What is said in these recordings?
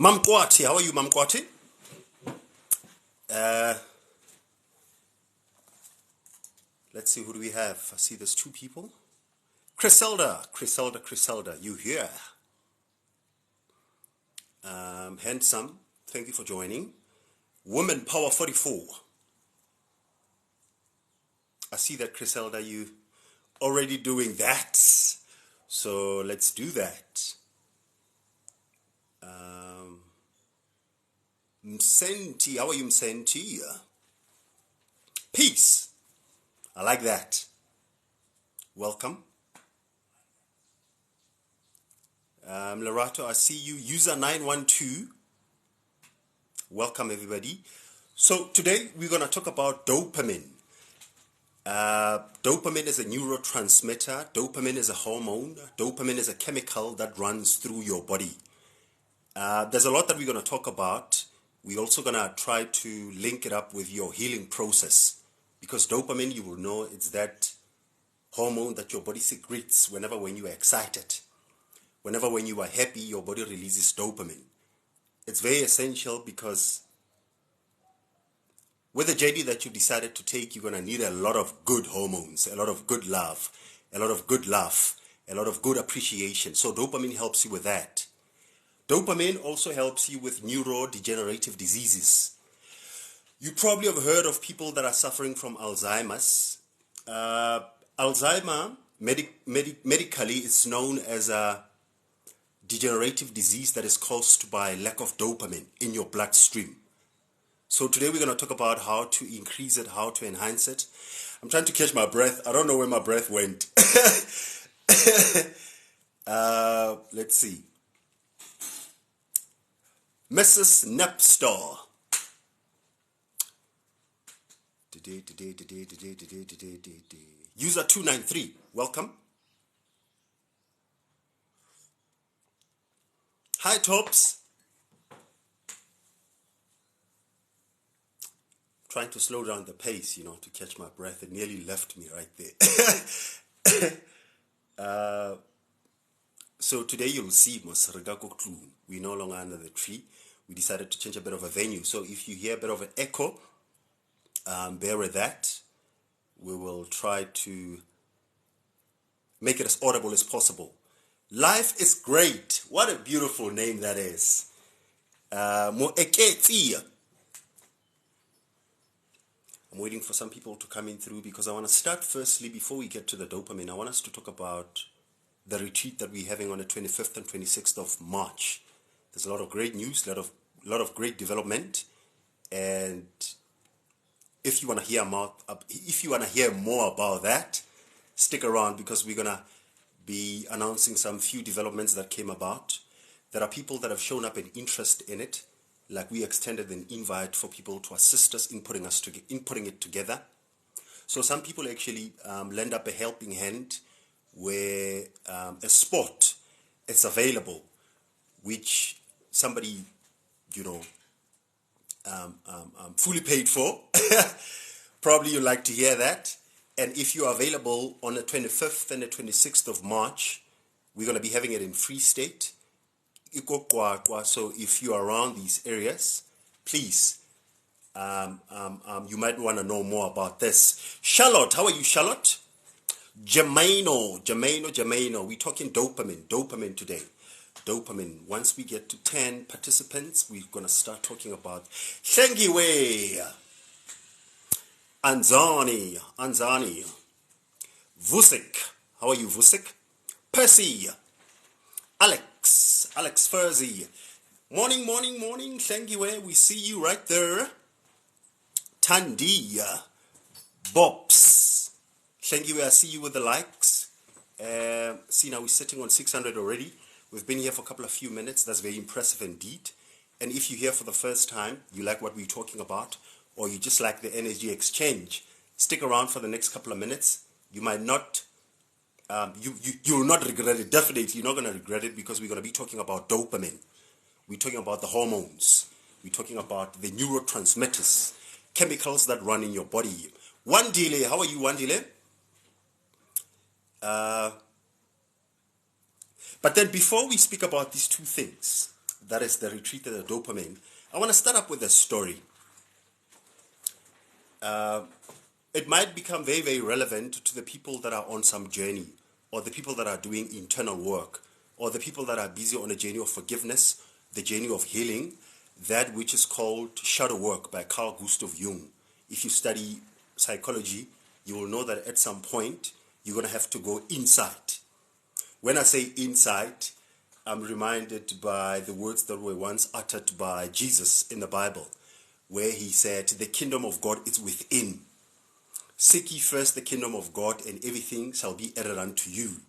Mamkwati, how are you, Mamkwati? Let's see, who do we have? I see there's two people. Criselda, you here? Handsome, thank you for joining. Woman Power 44. I see that, Criselda, you already doing that. So let's do that. Msenti, how are you, Msenti? Peace. I like that. Welcome. Lorato, I see you. User 912. Welcome, everybody. So today we're going to talk about dopamine. Dopamine is a neurotransmitter. Dopamine is a hormone. Dopamine is a chemical that runs through your body. There's a lot that we're going to talk about. We're also going to try to link it up with your healing process, because dopamine, you will know, it's that hormone that your body secretes when you are excited. Whenever when you are happy, your body releases dopamine. It's very essential because with the JD that you decided to take, you're going to need a lot of good hormones, a lot of good love, a lot of good laugh, a lot of good appreciation. So dopamine helps you with that. Dopamine also helps you with neurodegenerative diseases. You probably have heard of people that are suffering from Alzheimer's. Alzheimer, medically, it's known as a degenerative disease that is caused by lack of dopamine in your bloodstream. So today we're going to talk about how to increase it, how to enhance it. I'm trying to catch my breath. I don't know where my breath went. Let's see. Mrs. Napstar. User 293. Welcome. Hi, Tops. Trying to slow down the pace, to catch my breath. It nearly left me right there. So today you'll see we're no longer under the tree. We decided to change a bit of a venue. So if you hear a bit of an echo, bear with that. We will try to make it as audible as possible. Life is great. What a beautiful name that is. I'm waiting for some people to come in through because I want to start firstly, before we get to the dopamine, I want us to talk about the retreat that we're having on the 25th and 26th of March. There's a lot of great news, a lot of great development, and if you want to hear more about that, stick around because we're gonna be announcing some few developments that came about. There are people that have shown up an interest in it, like we extended an invite for people to assist us in putting it together. So some people actually lend up a helping hand where a spot is available, which somebody, fully paid for. Probably you'd like to hear that. And if you are available on the 25th and the 26th of March, we're going to be having it in Free State. So if you are around these areas, please, you might want to know more about this. Charlotte, how are you, Charlotte? Jamano. We're talking dopamine today. Dopamine. Once we get to 10 participants, we're going to start talking about Shengiwe. Anzani. Vusik. How are you, Vusik? Percy. Alex Furzy. Morning. Shengiwe, we see you right there. Tandy. Bops. Shengiwe, I see you with the likes. See, now we're sitting on 600 already. We've been here for a few minutes. That's very impressive indeed. And if you're here for the first time, you like what we're talking about, or you just like the energy exchange, stick around for the next couple of minutes. You might not, you will not regret it. Definitely, you're not going to regret it, because we're going to be talking about dopamine. We're talking about the hormones. We're talking about the neurotransmitters, chemicals that run in your body. Wandile, how are you, Wandile? But then before we speak about these two things, that is the retreat of the dopamine, I want to start up with a story. It might become very, very relevant to the people that are on some journey, or the people that are doing internal work, or the people that are busy on a journey of forgiveness, the journey of healing, that which is called shadow work by Carl Gustav Jung. If you study psychology, you will know that at some point you're going to have to go inside. When I say inside, I'm reminded by the words that were once uttered by Jesus in the Bible, where he said, the kingdom of God is within. Seek ye first the kingdom of God, and everything shall be added unto you.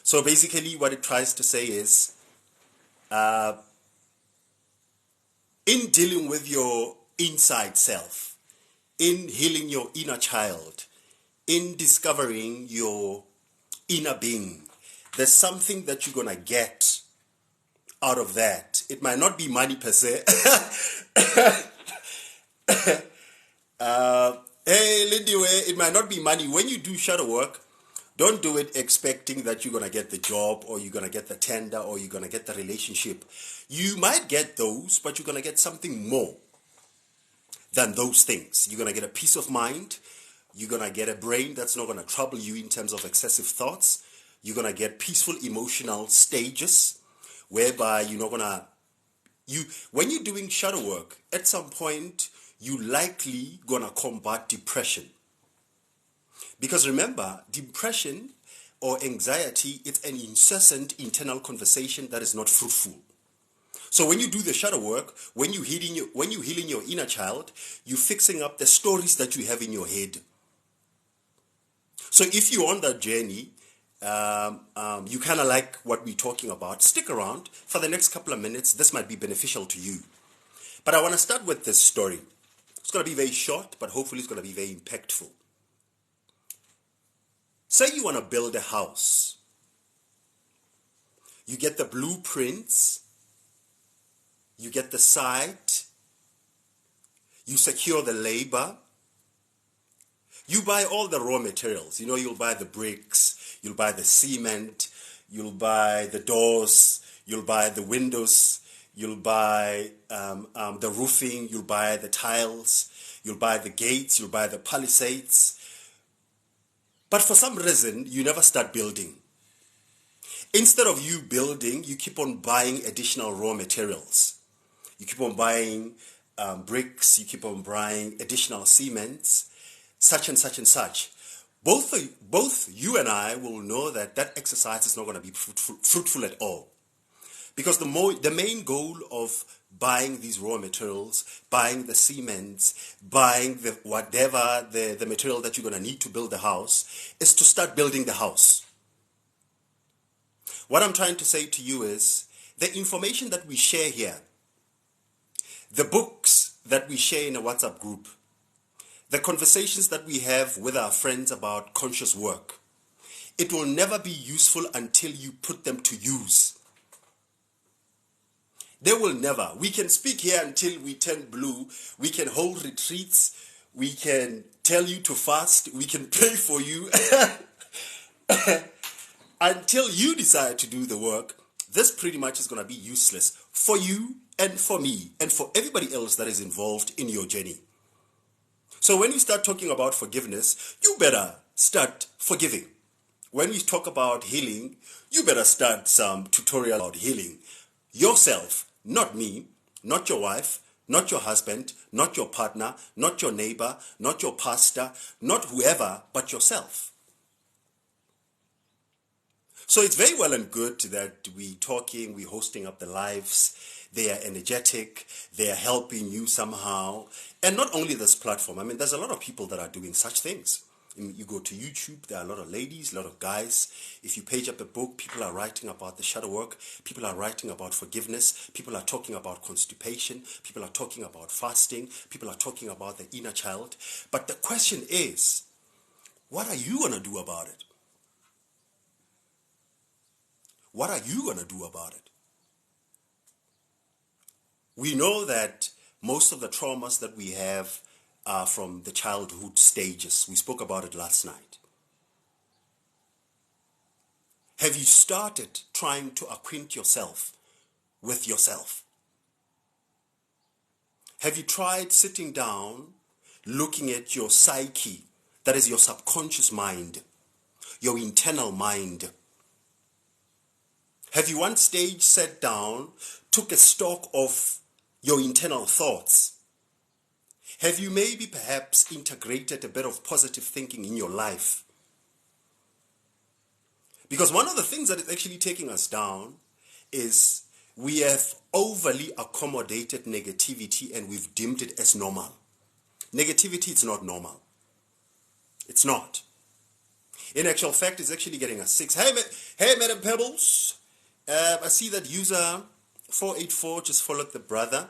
So basically what it tries to say is, in dealing with your inside self, in healing your inner child, in discovering your inner being, there's something that you're going to get out of that. It might not be money per se. Hey, Lindy, it might not be money. When you do shadow work, don't do it expecting that you're going to get the job, or you're going to get the tender, or you're going to get the relationship. You might get those, but you're going to get something more than those things. You're going to get a peace of mind. You're going to get a brain that's not going to trouble you in terms of excessive thoughts. You're going to get peaceful emotional stages whereby you're not going to... When you're doing shadow work, at some point, you likely going to combat depression. Because remember, depression or anxiety, it's an incessant internal conversation that is not fruitful. So when you do the shadow work, when you healing your inner child, you're fixing up the stories that you have in your head. So if you're on that journey, you kind of like what we're talking about, stick around for the next couple of minutes. This might be beneficial to you. But I want to start with this story. It's going to be very short, but hopefully it's going to be very impactful. Say you want to build a house. You get the blueprints. You get the site. You secure the labor. You buy all the raw materials. You know, you'll buy the bricks. You'll buy the cement. You'll buy the doors. You'll buy the windows. You'll buy the roofing. You'll buy the tiles. You'll buy the gates. You'll buy the palisades. But for some reason, you never start building. Instead of you building, you keep on buying additional raw materials. You keep on buying bricks. You keep on buying additional cements, such and such and such. Both you and I will know that that exercise is not going to be fruitful at all. Because the main goal of buying these raw materials, buying the cements, buying the whatever the material that you're going to need to build the house, is to start building the house. What I'm trying to say to you is, the information that we share here, the books that we share in a WhatsApp group, the conversations that we have with our friends about conscious work, it will never be useful until you put them to use. They will never. We can speak here until we turn blue. We can hold retreats. We can tell you to fast. We can pray for you. Until you decide to do the work, this pretty much is going to be useless for you and for me and for everybody else that is involved in your journey. So when you start talking about forgiveness, you better start forgiving. When we talk about healing, you better start some tutorial about healing yourself. Not me, not your wife, not your husband, not your partner, not your neighbor, not your pastor, not whoever, but yourself. So it's very well and good that we're talking, we're hosting up the lives, they are energetic, they are helping you somehow. And not only this platform, I mean, there's a lot of people that are doing such things. You go to YouTube, there are a lot of ladies, a lot of guys. If you page up a book, people are writing about the shadow work. People are writing about forgiveness. People are talking about constipation. People are talking about fasting. People are talking about the inner child. But the question is, what are you going to do about it? What are you going to do about it? We know that most of the traumas that we have from the childhood stages. We spoke about it last night. Have you started trying to acquaint yourself with yourself? Have you tried sitting down, looking at your psyche, that is your subconscious mind, your internal mind? Have you one stage sat down, took a stock of your internal thoughts? Have you maybe perhaps integrated a bit of positive thinking in your life? Because one of the things that is actually taking us down is we have overly accommodated negativity and we've deemed it as normal. Negativity is not normal. It's not. In actual fact, it's actually getting us sick. Hey, Madam Pebbles. I see that user 484 just followed the brother.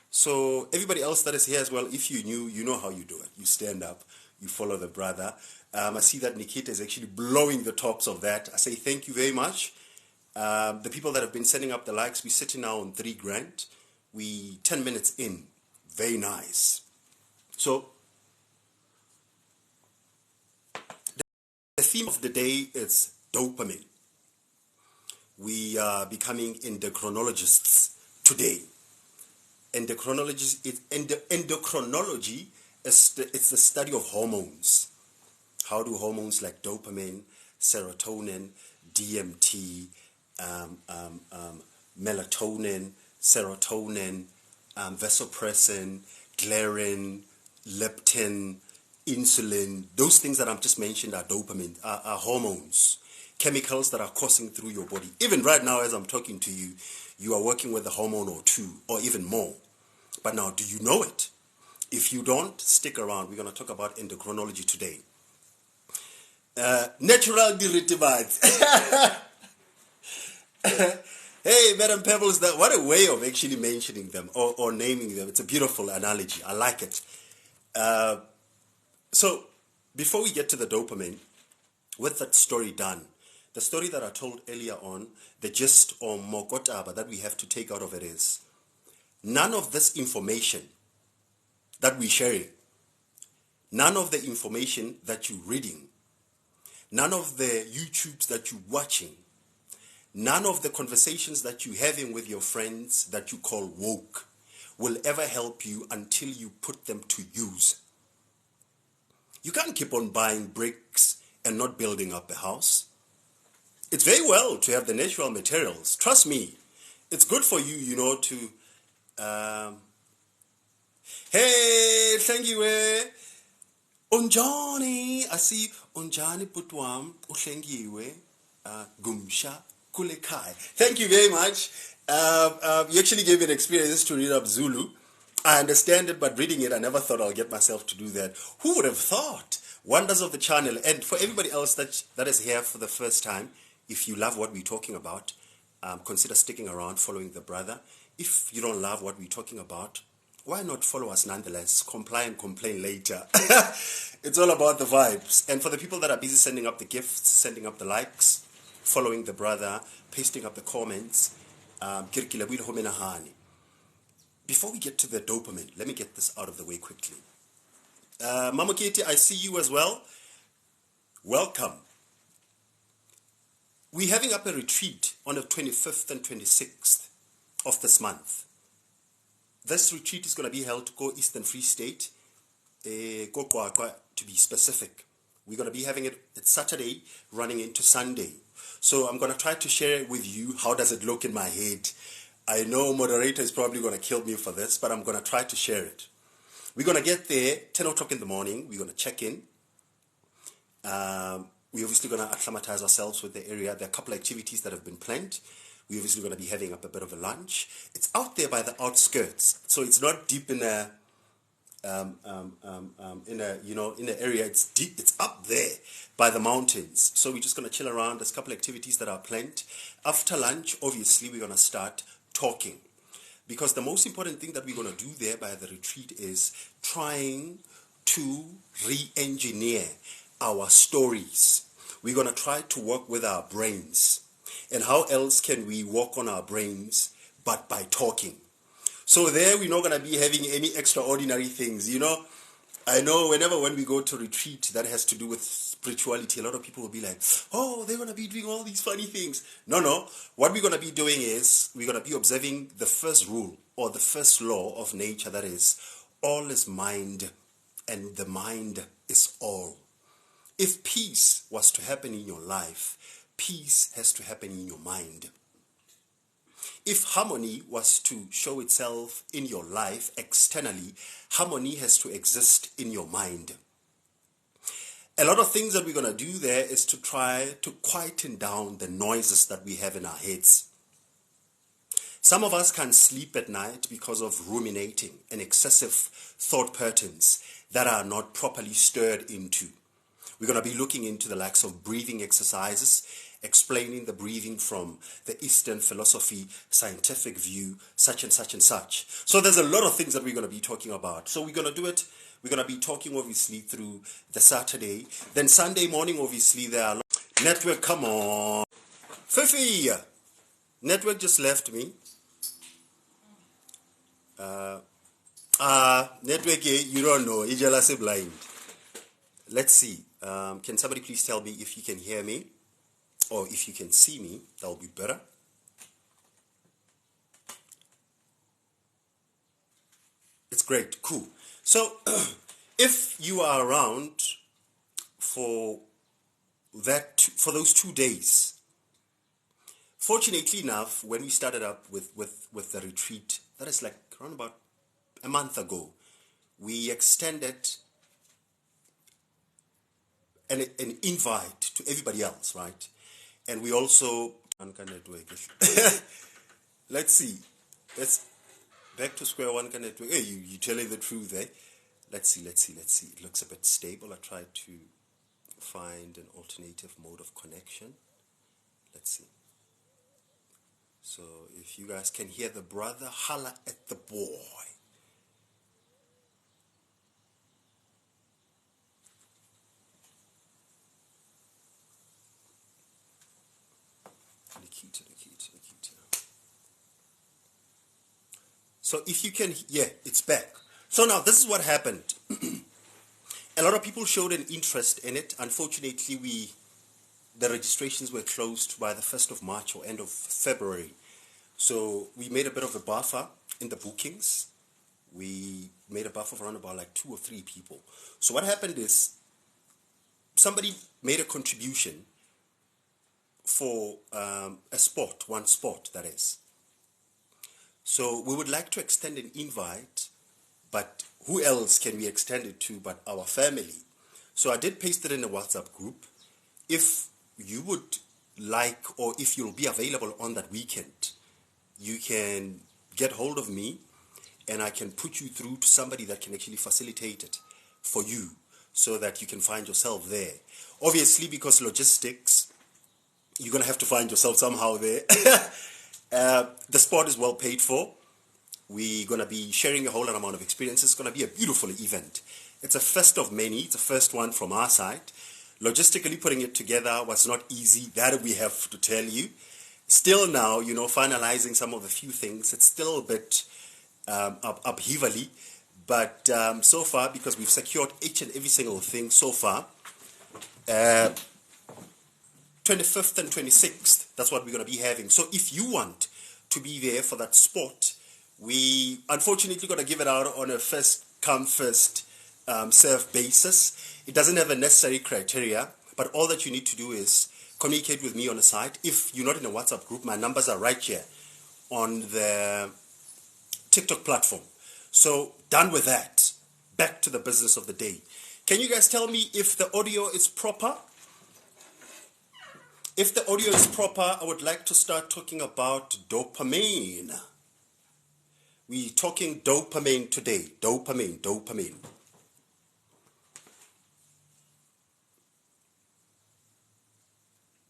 So everybody else that is here as well, if you knew, you know how you do it. You stand up, you follow the brother. I see that Nikita is actually blowing the tops of that. I say thank you very much. The people that have been sending up the likes, we're sitting now on 3 grand. We 10 minutes in. Very nice. So the theme of the day is dopamine. We are becoming endocrinologists today. Endocrinology is it's the study of hormones. How do hormones like dopamine, serotonin, DMT, melatonin, serotonin, vasopressin, ghrelin, leptin, insulin, those things that I've just mentioned are dopamine, are hormones, chemicals that are coursing through your body. Even right now as I'm talking to you, you are working with a hormone or 2 or even more. But now, do you know it? If you don't, stick around. We're going to talk about endocrinology today. Natural derivatives. Hey, Madam Pebbles, what a way of actually mentioning them or naming them. It's a beautiful analogy. I like it. So, before we get to the dopamine, with that story done, the story that I told earlier on, the gist or mokotaba that we have to take out of it is, none of this information that we're sharing, none of the information that you're reading, none of the YouTubes that you're watching, none of the conversations that you're having with your friends that you call woke will ever help you until you put them to use. You can't keep on buying bricks and not building up a house. It's very well to have the natural materials. Trust me, it's good for you, to... Hey, thank you. Unjani, I see Unjani Putwam, Ushengiwe, Gumsha, Kulekai. Thank you very much. You actually gave me an experience to read up Zulu. I understand it, but reading it, I never thought I'll get myself to do that. Who would have thought? Wonders of the channel. And for everybody else that is here for the first time, if you love what we're talking about, consider sticking around, following the brother. If you don't love what we're talking about, why not follow us nonetheless? Comply and complain later. It's all about the vibes. And for the people that are busy sending up the gifts, sending up the likes, following the brother, pasting up the comments, before we get to the dopamine, let me get this out of the way quickly. Mama Katie, I see you as well. Welcome. We're having up a retreat on the 25th and 26th of this month. This retreat is going to be held to go Eastern Free State, to be specific. We're going to be having it, it's Saturday, running into Sunday. So I'm going to try to share with you how does it look in my head. I know moderator is probably going to kill me for this, but I'm going to try to share it. We're going to get there 10 o'clock in the morning. We're going to check in. We're obviously going to acclimatize ourselves with the area. There are a couple of activities that have been planned. We're obviously going to be having up a bit of a lunch. It's out there by the outskirts, so it's not deep in a area. It's deep. It's up there by the mountains. So we're just going to chill around. There's a couple of activities that are planned. After lunch, obviously, we're going to start talking, because the most important thing that we're going to do there by the retreat is trying to re-engineer our stories. We're going to try to work with our brains. And how else can we work on our brains but by talking? So there we're not going to be having any extraordinary things. I know when we go to retreat that has to do with spirituality, a lot of people will be like, oh, they're going to be doing all these funny things. No. What we're going to be doing is we're going to be observing the first rule or the first law of nature, that is, all is mind, and the mind is all. If peace was to happen in your life, peace has to happen in your mind. If harmony was to show itself in your life externally, harmony has to exist in your mind. A lot of things that we're going to do there is to try to quieten down the noises that we have in our heads. Some of us can't sleep at night because of ruminating and excessive thought patterns that are not properly stirred into. We're going to be looking into the likes of breathing exercises, explaining the breathing from the Eastern philosophy, scientific view, such and such and such. So there's a lot of things that we're going to be talking about. So we're going to do it. We're going to be talking, obviously, through the Saturday. Then Sunday morning, obviously, there are... Network, come on. Fifi! Network just left me. Network, you don't know. You're jealousy blind. Let's see. Can somebody please tell me if you can hear me? Or if you can see me? That will be better. It's great. Cool. So, if you are around for those 2 days, fortunately enough, when we started up with the retreat, that is like around about a month ago, we extended an invite to everybody else, right? And we also... Let's see. Let's back to square one. Hey, you telling the truth, eh? Let's see. It looks a bit stable. I tried to find an alternative mode of connection. Let's see. So if you guys can hear the brother, holla at the boy. Nikita. So if you can, yeah, it's back. So now this is what happened. A lot of people showed an interest in it. Unfortunately, the registrations were closed by the 1st of March or end of February. So we made a bit of a buffer in the bookings. We made a buffer of around about like 2 or 3 people. So what happened is somebody made a contribution for one spot, that is. So we would like to extend an invite, but who else can we extend it to but our family? So I did paste it in a WhatsApp group. If you would like, or if you'll be available on that weekend, you can get hold of me and I can put you through to somebody that can actually facilitate it for you so that you can find yourself there. Obviously, because logistics, you're going to have to find yourself somehow there. The spot is well paid for. We're going to be sharing a whole lot amount of experience. It's going to be a beautiful event. It's a first of many. It's the first one from our side. Logistically putting it together was not easy. That we have to tell you. Still now, finalizing some of the few things. It's still a bit upheavally. But so far, because we've secured each and every single thing so far, 25th and 26th, that's what we're going to be having. So if you want to be there for that spot, we unfortunately got to give it out on a first come, first serve basis. It doesn't have a necessary criteria, but all that you need to do is communicate with me on the site. If you're not in a WhatsApp group, my numbers are right here on the TikTok platform. So done with that. Back to the business of the day. Can you guys tell me if the audio is proper? If the audio is proper, I would like to start talking about dopamine. We're talking dopamine today. Dopamine.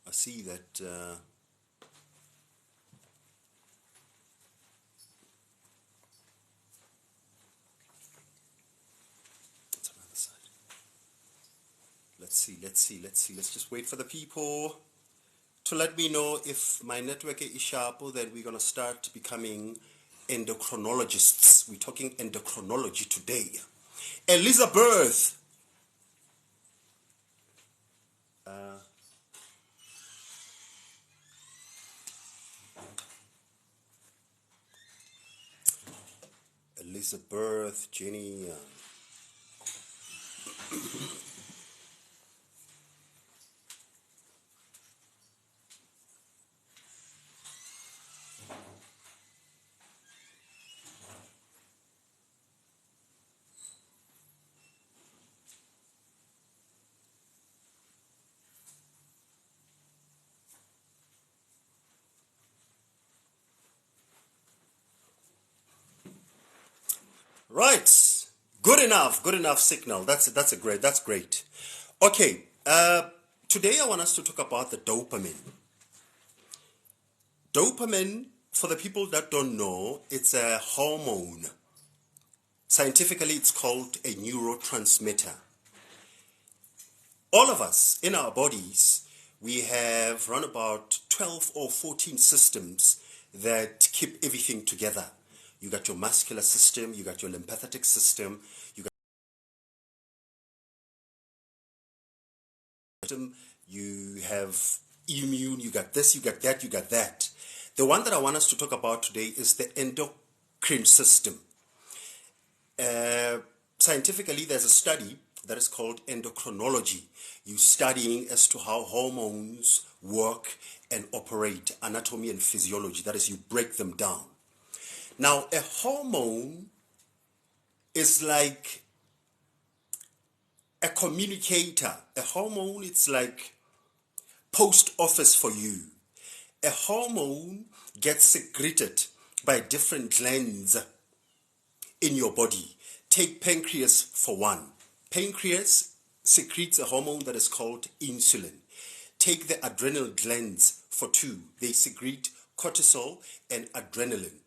I see that that's on the other side. Let's see. Let's just wait for the people to let me know if my network is sharp. Then we're going to start becoming endocrinologists. We're talking endocrinology today. Elizabeth. Elizabeth, Jenny. Right. Good enough signal. That's great. Okay. Today I want us to talk about the dopamine. Dopamine, for the people that don't know, it's a hormone. Scientifically, it's called a neurotransmitter. All of us in our bodies, we have around about 12 or 14 systems that keep everything together. You got your muscular system, you got your lympathetic system, you got you have immune, you got this, you got that, you got that. The one that I want us to talk about today is the endocrine system. Scientifically, there's a study that is called endocrinology. You're studying as to how hormones work and operate, anatomy and physiology. That is, you break them down. Now, a hormone is like a communicator. A hormone, it's like post office for you. A hormone gets secreted by different glands in your body. Take pancreas for one. Pancreas secretes a hormone that is called insulin. Take the adrenal glands for two. They secrete cortisol and adrenaline.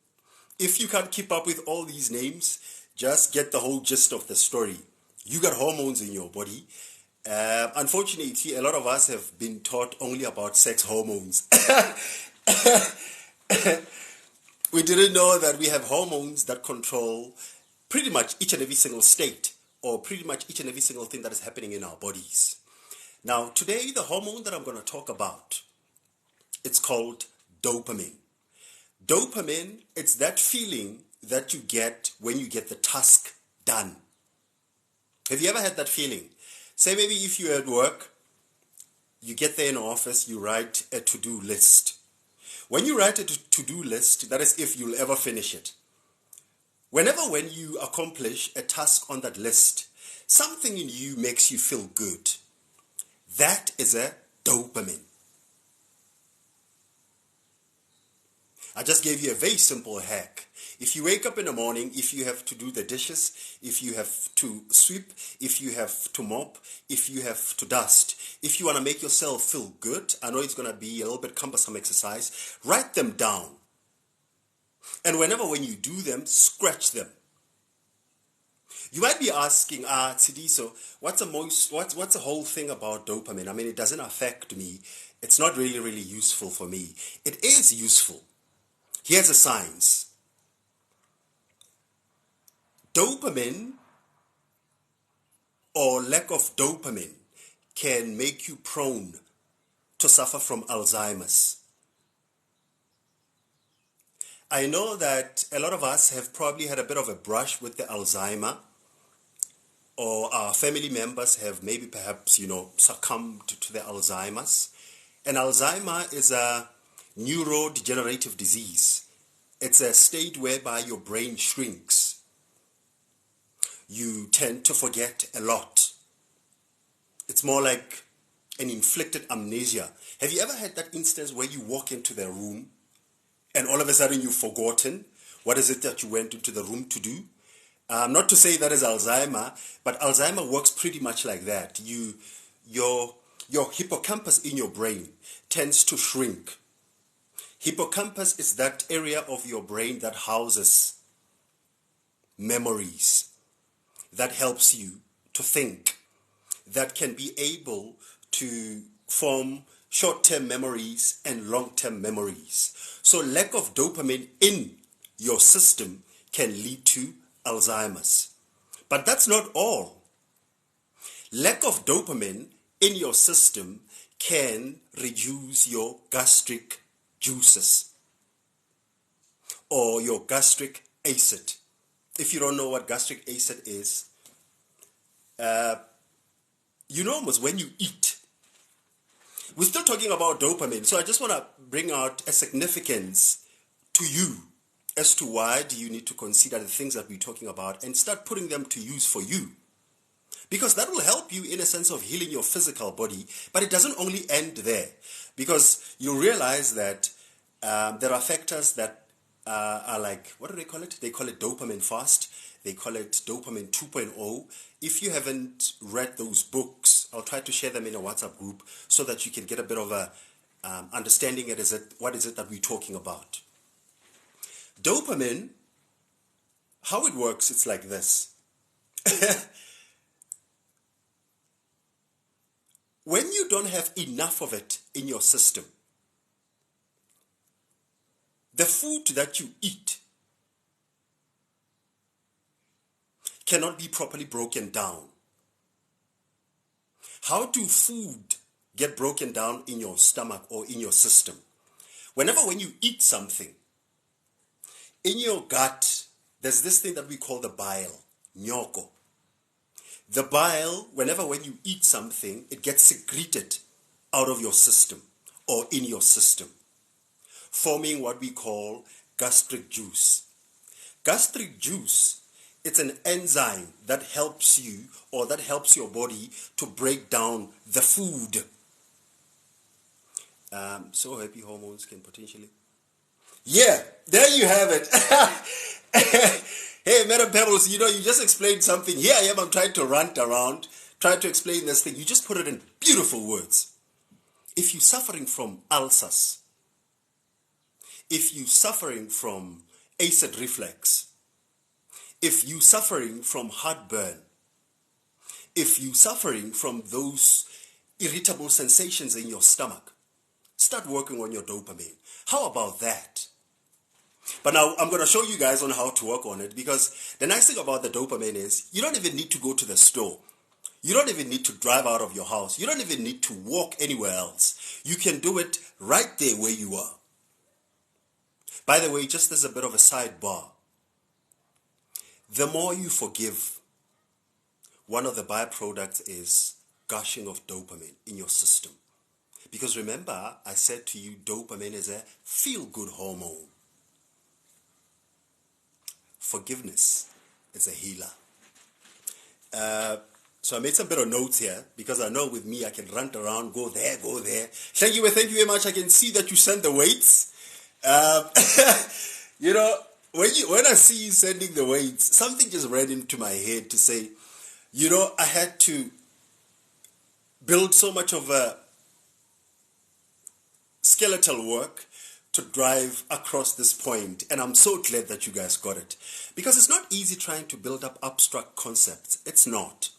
If you can't keep up with all these names, just get the whole gist of the story. You got hormones in your body. Unfortunately, a lot of us have been taught only about sex hormones. We didn't know that we have hormones that control pretty much each and every single state, or pretty much each and every single thing that is happening in our bodies. Now, today, the hormone that I'm going to talk about, it's called dopamine. Dopamine, it's that feeling that you get when you get the task done. Have you ever had that feeling? Say maybe if you're at work, you get there in the office, you write a to-do list. When you write a to-do list, that is if you'll ever finish it. When you accomplish a task on that list, something in you makes you feel good. That is a dopamine. I just gave you a very simple hack. If you wake up in the morning, if you have to do the dishes, if you have to sweep, if you have to mop, if you have to dust, if you want to make yourself feel good, I know it's going to be a little bit cumbersome exercise, write them down. And when you do them, scratch them. You might be asking, Tsidiso, what's the whole thing about dopamine? I mean, it doesn't affect me. It's not really useful for me. It is useful. Here's a science. Dopamine or lack of dopamine can make you prone to suffer from Alzheimer's. I know that a lot of us have probably had a bit of a brush with the Alzheimer, or our family members have maybe perhaps, succumbed to the Alzheimer's. And Alzheimer is a neurodegenerative disease. It's a state whereby your brain shrinks. You tend to forget a lot. It's more like an inflicted amnesia. Have you ever had that instance where you walk into the room and all of a sudden you've forgotten what is it that you went into the room to do? Not to say that is Alzheimer, but Alzheimer works pretty much like that. Your hippocampus in your brain tends to shrink. Hippocampus is that area of your brain that houses memories, that helps you to think, that can be able to form short-term memories and long-term memories. So lack of dopamine in your system can lead to Alzheimer's. But that's not all. Lack of dopamine in your system can reduce your gastric juices or your gastric acid. if you don't know what gastric acid is, almost when you eat. We're still talking about dopamine, so I just want to bring out a significance to you as to why do you need to consider the things that we're talking about and start putting them to use for you. Because that will help you in a sense of healing your physical body, but it doesn't only end there. Because you realize that there are factors that are like, what do they call it? They call it dopamine fast. They call it dopamine 2.0. If you haven't read those books, I'll try to share them in a WhatsApp group so that you can get a bit of a understanding. What is it that we're talking about? Dopamine, how it works, it's like this. When you don't have enough of it in your system, the food that you eat cannot be properly broken down. How do food get broken down in your stomach or in your system? When you eat something, in your gut, there's this thing that we call the bile, nyoko. The bile, when you eat something, it gets secreted out of your system or in your system, forming what we call gastric juice. Gastric juice, it's an enzyme that helps you or that helps your body to break down the food. So happy hormones can potentially... Yeah, there you have it. Hey, Madam Pebbles, you just explained something. Here I am, I'm trying to rant around, trying to explain this thing. You just put it in beautiful words. If you're suffering from ulcers, if you're suffering from acid reflux, if you're suffering from heartburn, if you're suffering from those irritable sensations in your stomach, start working on your dopamine. How about that? But now I'm going to show you guys on how to work on it, because the nice thing about the dopamine is you don't even need to go to the store. You don't even need to drive out of your house. You don't even need to walk anywhere else. You can do it right there where you are. By the way, just as a bit of a sidebar, the more you forgive, one of the byproducts is gushing of dopamine in your system. Because remember, I said to you, dopamine is a feel-good hormone. Forgiveness is a healer. So I made some bit of notes here, because I know with me I can run around, go there, go there. Thank you very much. I can see that you send the weights. When I see you sending the weights, something just ran into my head to say, I had to build so much of a skeletal work to drive across this point, and I'm so glad that you guys got it, because it's not easy trying to build up abstract concepts. It's not,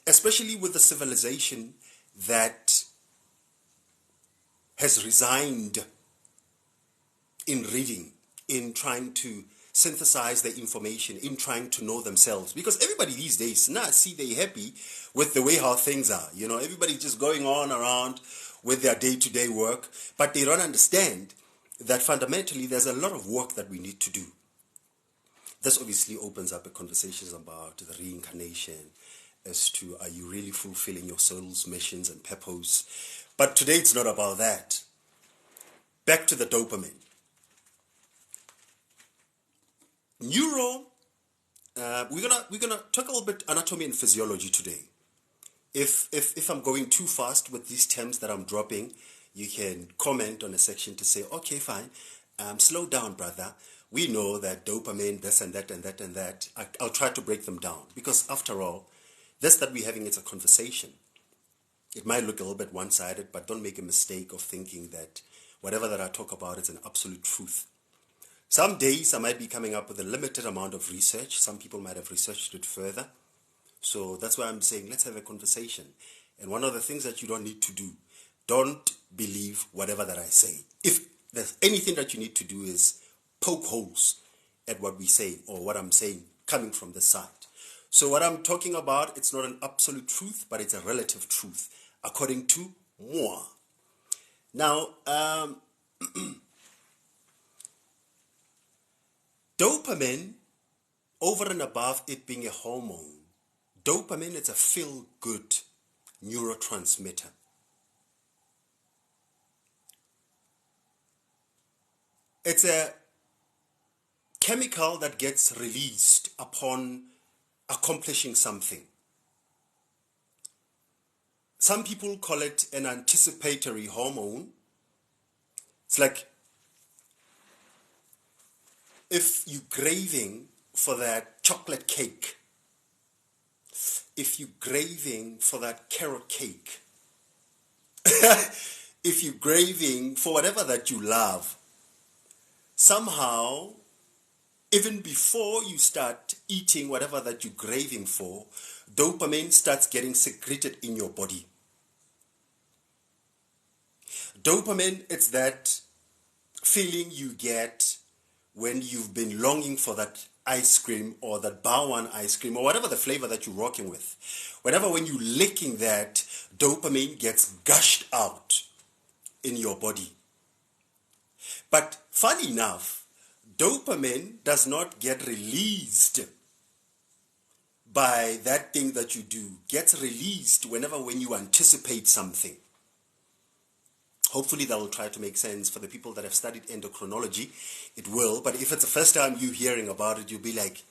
especially with the civilization that has resigned in reading, in trying to synthesize the information, in trying to know themselves. Because everybody these days, they're happy with the way how things are. Everybody's just going on around with their day-to-day work, but they don't understand that fundamentally there's a lot of work that we need to do. This obviously opens up a conversation about the reincarnation, as to are you really fulfilling your soul's missions and purpose. But today it's not about that. Back to the dopamine. We're gonna talk a little bit anatomy and physiology today. If I'm going too fast with these terms that I'm dropping, you can comment on a section to say, okay, fine, slow down, brother. We know that dopamine, this and that and that and that. I'll try to break them down, because after all, this that we're having, it's a conversation. It might look a little bit one-sided, but don't make a mistake of thinking that whatever that I talk about is an absolute truth. Some days I might be coming up with a limited amount of research. Some people might have researched it further. So that's why I'm saying let's have a conversation. And one of the things that you don't need to do, don't believe whatever that I say. If there's anything that you need to do is poke holes at what we say or what I'm saying coming from the side. So what I'm talking about, it's not an absolute truth, but it's a relative truth, according to moi. Now, dopamine over and above it being a hormone, dopamine is a feel-good neurotransmitter. It's a chemical that gets released upon accomplishing something. Some people call it an anticipatory hormone. It's like if you're craving for that chocolate cake, if you're craving for that carrot cake, if you're craving for whatever that you love, somehow, even before you start eating whatever that you're craving for, dopamine starts getting secreted in your body. Dopamine, it's that feeling you get when you've been longing for that ice cream or that bar one ice cream or whatever the flavor that you're rocking with. Whenever when you're licking that, dopamine gets gushed out in your body. But funny enough, dopamine does not get released by that thing that you do. Gets released whenever when you anticipate something. Hopefully that will try to make sense for the people that have studied endocrinology. It will, but if it's the first time you hearing about it, you'll be like,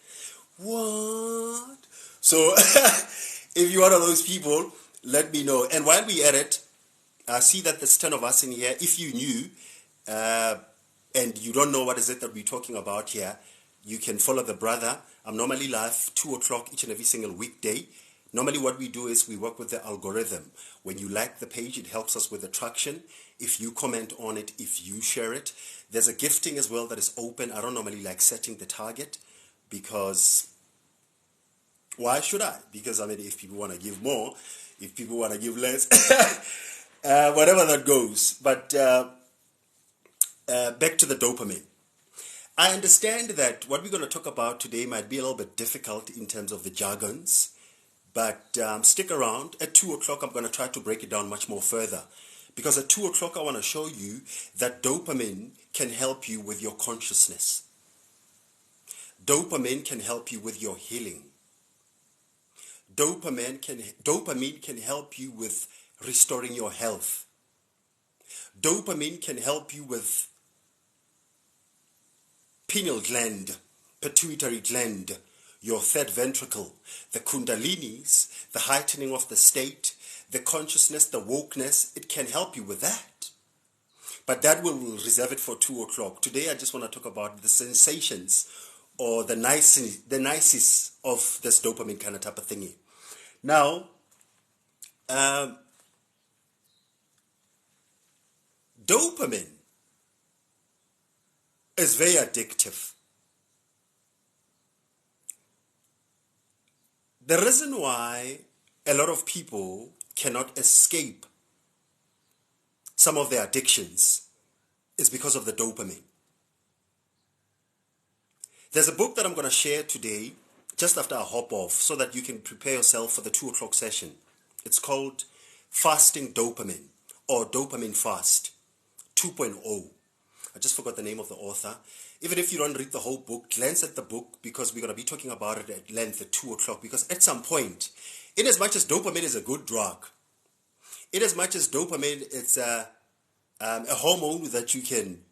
what? So if you're one of those people, let me know. And while we at it, I see that there's 10 of us in here. If you knew and you don't know what is it that we're talking about here, you can follow the brother. I'm normally live 2 o'clock each and every single weekday. Normally what we do is we work with the algorithm. When you like the page, it helps us with the traction. If you comment on it, if you share it. There's a gifting as well that is open. I don't normally like setting the target because why should I? Because I mean, if people want to give more, if people want to give less, whatever that goes. But back to the dopamine. I understand that what we're going to talk about today might be a little bit difficult in terms of the jargons. But stick around. At 2 o'clock, I'm going to try to break it down much more further. Because at 2 o'clock, I want to show you that dopamine can help you with your consciousness. Dopamine can help you with your healing. Dopamine can help you with restoring your health. Dopamine can help you with pineal gland, pituitary gland, your third ventricle, the kundalinis, the heightening of the state, the consciousness, the wokeness. It can help you with that. But that we'll reserve it for 2 o'clock. Today I just want to talk about the sensations or the niceties of this dopamine kind of type of thingy. Now, dopamine is very addictive. The reason why a lot of people cannot escape some of their addictions is because of the dopamine. There's a book that I'm going to share today, just after I hop off, so that you can prepare yourself for the 2 o'clock session. It's called Fasting Dopamine, or Dopamine Fast 2.0. I just forgot the name of the author. Even if you don't read the whole book, glance at the book, because we're going to be talking about it at length at 2 o'clock. Because at some point, in as much as dopamine is a good drug, in as much as dopamine it's a hormone that you can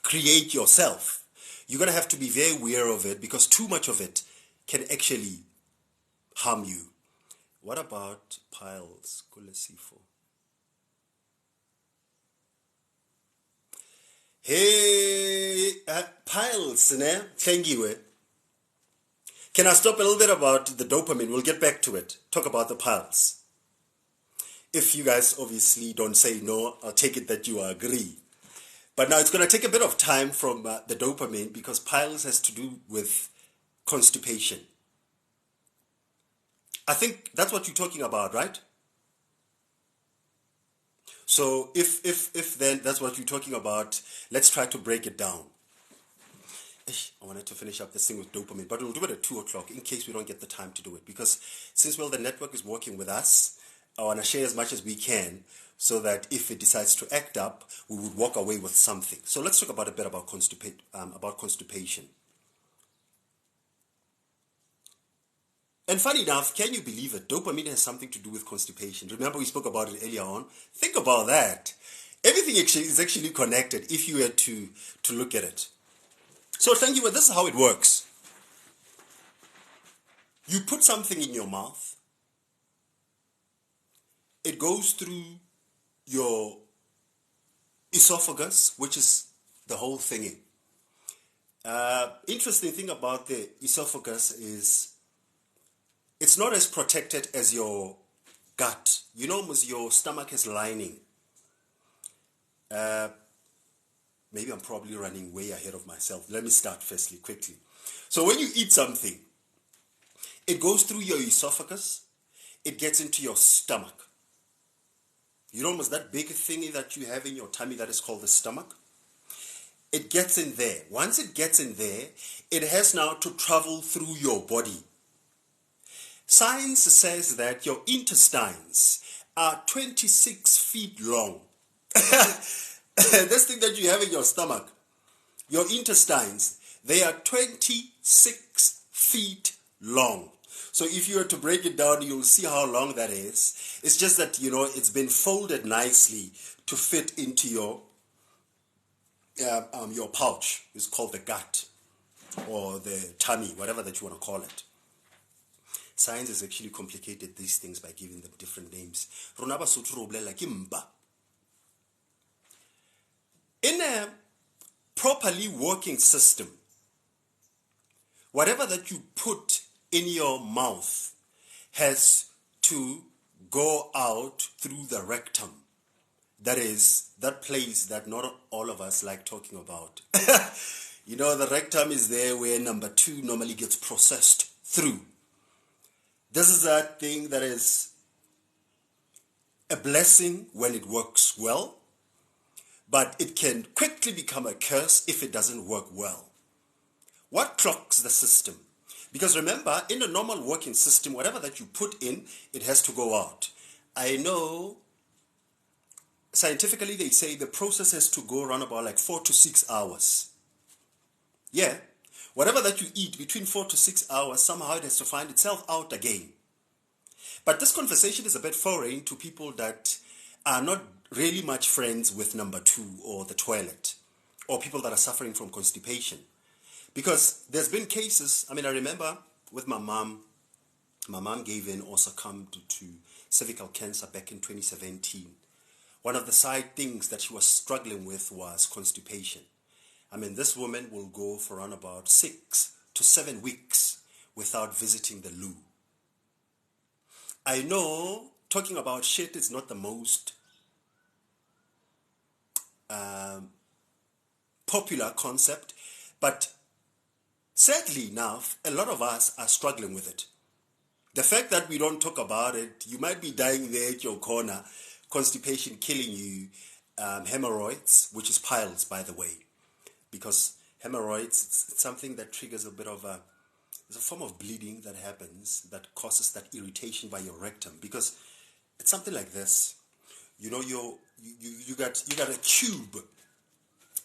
create yourself, you're going to have to be very aware of it, because too much of it can actually harm you. What about piles? Hey, piles, ne? Thank you. Can I stop a little bit about the dopamine? We'll get back to it. Talk about the piles. If you guys obviously don't say no, I'll take it that you agree. But now it's going to take a bit of time from the dopamine, because piles has to do with constipation. I think that's what you're talking about, right? So if then that's what you're talking about, let's try to break it down. I wanted to finish up this thing with dopamine, but we'll do it at 2 o'clock in case we don't get the time to do it. Because since, well, the network is working with us, I want to share as much as we can so that if it decides to act up, we would walk away with something. So let's talk about a bit about constipation. And funny enough, can you believe it? Dopamine has something to do with constipation. Remember we spoke about it earlier on? Think about that. Everything is actually connected if you were to look at it. So thank you. This is how it works. You put something in your mouth. It goes through your esophagus, which is the whole thingy. Interesting thing about the esophagus is it's not as protected as your gut. You know, almost your stomach has lining. Maybe I'm probably running way ahead of myself. Let me start firstly, quickly. So when you eat something, it goes through your esophagus, it gets into your stomach. You know, almost that big thingy that you have in your tummy that is called the stomach? It gets in there. Once it gets in there, it has now to travel through your body. Science says that your intestines are 26 feet long. This thing that you have in your stomach, your intestines, they are 26 feet long. So if you were to break it down, you'll see how long that is. It's just that, you know, it's been folded nicely to fit into your pouch. It's called the gut or the tummy, whatever that you want to call it. Science has actually complicated these things by giving them different names. In a properly working system, whatever that you put in your mouth has to go out through the rectum. That is, that place that not all of us like talking about. You know, the rectum is there where number 2 normally gets processed through. This is that thing that is a blessing when it works well, but it can quickly become a curse if it doesn't work well. What clogs the system? Because remember, in a normal working system, whatever that you put in, it has to go out. I know scientifically they say the process has to go around about like 4 to 6 hours. Yeah. Whatever that you eat between 4 to 6 hours, somehow it has to find itself out again. But this conversation is a bit foreign to people that are not really much friends with number 2 or the toilet, or people that are suffering from constipation. Because there's been cases, I remember with my mom gave in or succumbed to cervical cancer back in 2017. One of the side things that she was struggling with was constipation. This woman will go for around about 6 to 7 weeks without visiting the loo. I know talking about shit is not the most popular concept, but sadly enough, a lot of us are struggling with it. The fact that we don't talk about it, you might be dying there at your corner, constipation killing you, hemorrhoids, which is piles, by the way, because hemorrhoids, it's something that triggers a bit of there's a form of bleeding that happens that causes that irritation by your rectum, because it's something like this. You know, you got a tube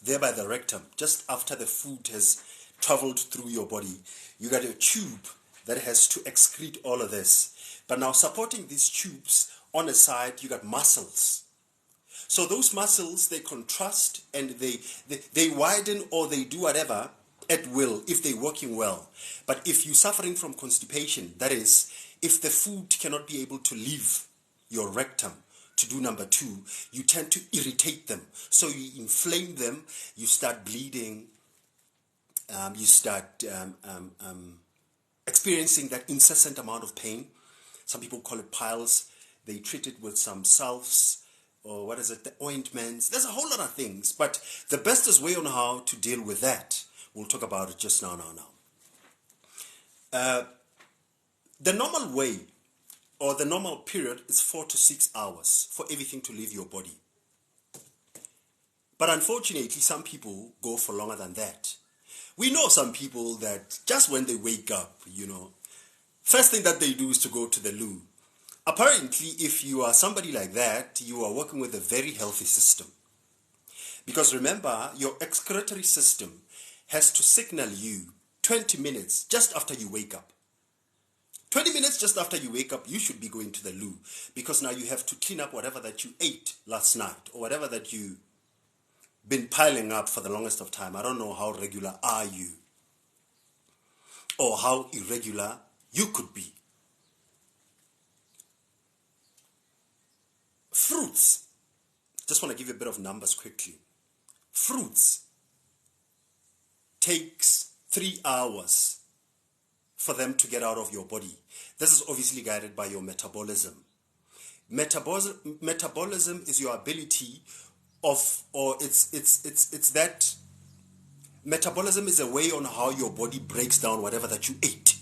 there by the rectum, just after the food has traveled through your body. You got a tube that has to excrete all of this. But now supporting these tubes on the side, you got muscles. So those muscles, they contrast and they widen or they do whatever at will if they're working well. But if you're suffering from constipation, that is, if the food cannot be able to leave your rectum to do number 2, you tend to irritate them. So you inflame them, you start bleeding, you start experiencing that incessant amount of pain. Some people call it piles. They treat it with some salves, or the ointments. There's a whole lot of things, but the bestest way on how to deal with that, we'll talk about it just now. The normal way, or the normal period, is 4 to 6 hours for everything to leave your body. But unfortunately, some people go for longer than that. We know some people that just when they wake up, first thing that they do is to go to the loo. Apparently, if you are somebody like that, you are working with a very healthy system. Because remember, your excretory system has to signal you 20 minutes just after you wake up. 20 minutes just after you wake up, you should be going to the loo, because now you have to clean up whatever that you ate last night or whatever that you been piling up for the longest of time. I don't know how regular are you or how irregular you could be. Fruits. Just want to give you a bit of numbers quickly. Fruits takes 3 hours for them to get out of your body. This is obviously guided by your metabolism. Metabolism is your ability of, or it's that metabolism is a way on how your body breaks down whatever that you ate.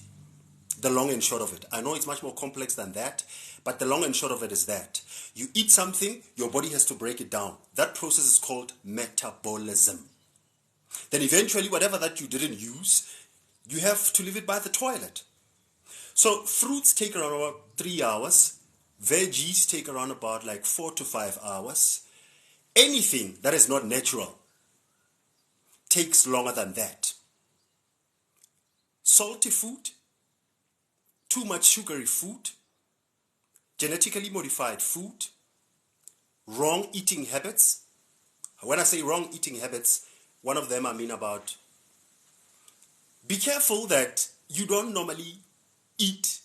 The long and short of it. I know it's much more complex than that, but the long and short of it is that you eat something, your body has to break it down. That process is called metabolism. Then eventually whatever that you didn't use, you have to leave it by the toilet. So fruits take around about 3 hours. Veggies take around about like 4 to 5 hours. Anything that is not natural takes longer than that. Salty food, too much sugary food, genetically modified food, wrong eating habits. When I say wrong eating habits, one of them I mean about be careful that you don't normally eat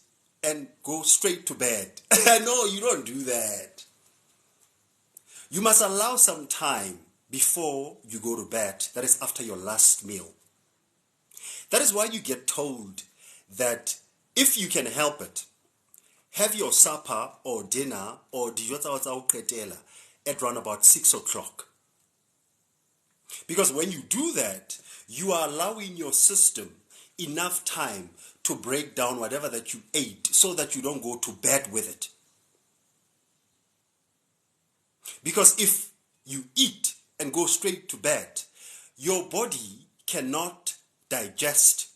and go straight to bed. No, you don't do that. You must allow some time before you go to bed. That is after your last meal. That is why you get told that if you can help it, have your supper or dinner or at around about 6 o'clock. Because when you do that, you are allowing your system enough time to break down whatever that you ate so that you don't go to bed with it. Because if you eat and go straight to bed, your body cannot digest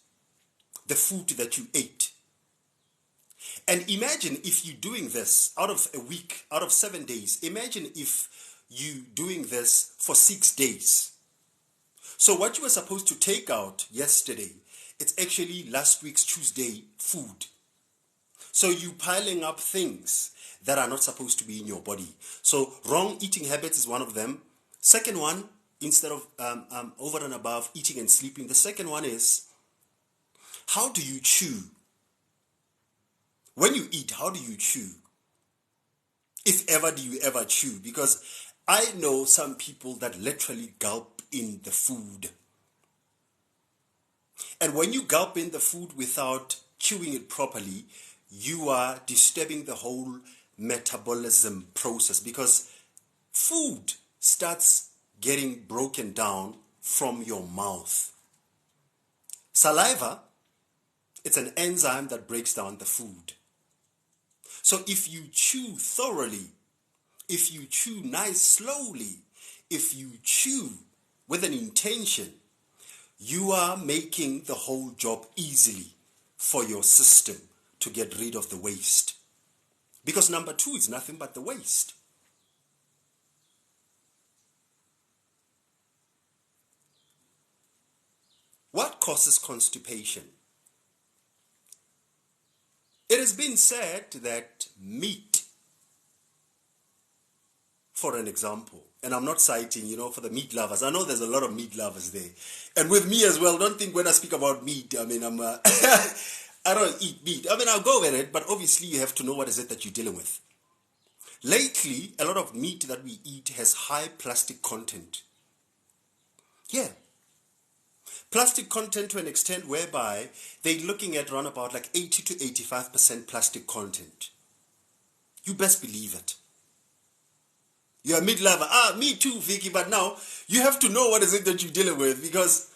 the food that you ate. And imagine if you're doing this out of a week, out of 7 days. Imagine if you're doing this for 6 days. So what you were supposed to take out yesterday, it's actually last week's Tuesday food. So you piling up things that are not supposed to be in your body. So wrong eating habits is one of them. Second one, instead of over and above eating and sleeping, the second one is, how do you chew? When you eat, how do you chew? If ever do you ever chew? Because I know some people that literally gulp in the food. And when you gulp in the food without chewing it properly, you are disturbing the whole metabolism process, because food starts getting broken down from your mouth. Saliva, it's an enzyme that breaks down the food. So if you chew thoroughly, if you chew nice slowly, if you chew with an intention, you are making the whole job easily for your system to get rid of the waste. Because number 2 is nothing but the waste. What causes constipation? It has been said that meat, for an example, and I'm not citing, for the meat lovers. I know there's a lot of meat lovers there. And with me as well, don't think when I speak about meat, I don't eat meat. I'll go with it, but obviously you have to know what is it that you're dealing with. Lately, a lot of meat that we eat has high plastic content. Yeah. Plastic content to an extent whereby they're looking at around about like 80 to 85% plastic content. You best believe it. You're a meat lover. Me too, Vicky, but now you have to know what is it that you're dealing with, because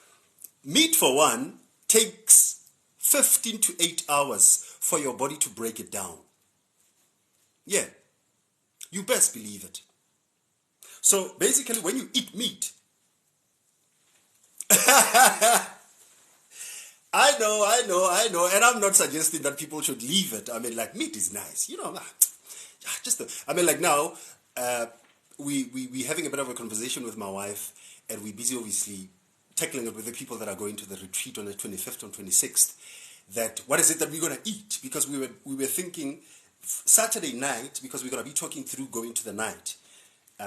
meat, for one, takes 15 to 8 hours for your body to break it down. Yeah, you best believe it. So basically when you eat meat, I know, and I'm not suggesting that people should leave it. Meat is nice, now, we having a bit of a conversation with my wife, and we're busy obviously tackling it with the people that are going to the retreat on the 25th and 26th. that what is it that we're going to eat, because we were thinking Saturday night, because we're going to be talking through going to the night.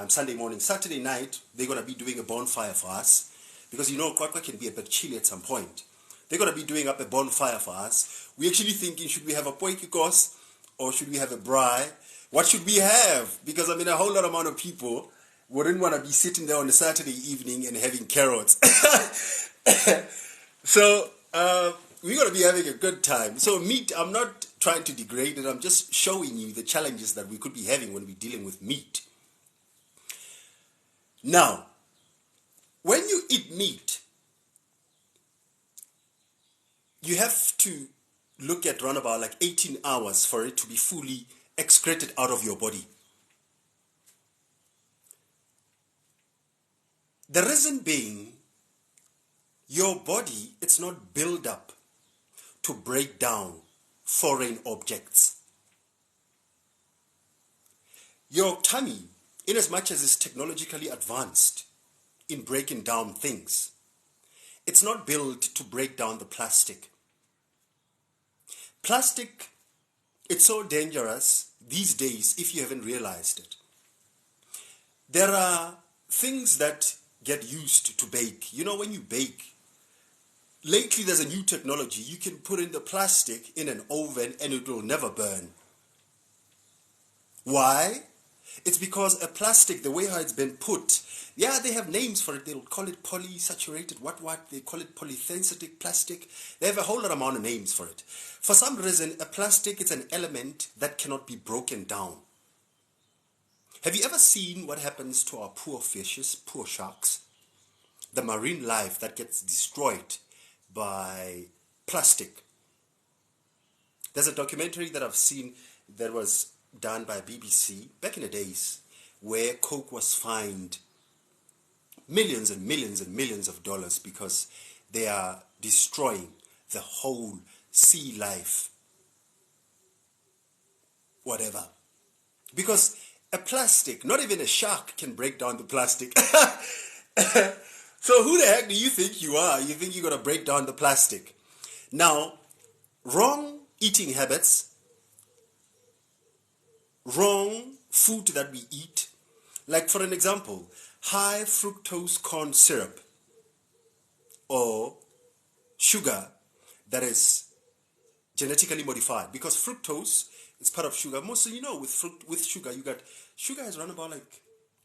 Sunday morning, Saturday night, they're going to be doing a bonfire for us, because Kwakwa can be a bit chilly at some point. They're going to be doing up a bonfire for us. We're actually thinking, should we have a poikikos or should we have a braai? What should we have? Because a whole lot amount of people wouldn't want to be sitting there on a Saturday evening and having carrots. So we're going to be having a good time. So meat, I'm not trying to degrade it. I'm just showing you the challenges that we could be having when we're dealing with meat. Now, when you eat meat, you have to look at around about like 18 hours for it to be fully excreted out of your body. The reason being, your body, it's not built up to break down foreign objects. Your tummy, in as much as it's technologically advanced in breaking down things, it's not built to break down the plastic. Plastic, it's so dangerous these days if you haven't realized it. There are things that get used to bake. When you bake, lately there's a new technology. You can put in the plastic in an oven and it will never burn. Why? It's because a plastic, the way how it's been put, they have names for it. They'll call it polysaturated, they call it polysensitic plastic. They have a whole lot amount of names for it. For some reason, a plastic is an element that cannot be broken down. Have you ever seen what happens to our poor fishes, poor sharks? The marine life that gets destroyed by plastic. There's a documentary that I've seen that was done by BBC back in the days, where Coke was fined millions and millions and millions of dollars because they are destroying the whole sea life, whatever. Because a plastic, not even a shark can break down the plastic. So who the heck do you think you are? You think you're going to break down the plastic? Now, wrong eating habits, wrong food that we eat, like for an example, high fructose corn syrup or sugar that is genetically modified, because fructose is part of sugar. Most of with sugar, sugar has around about like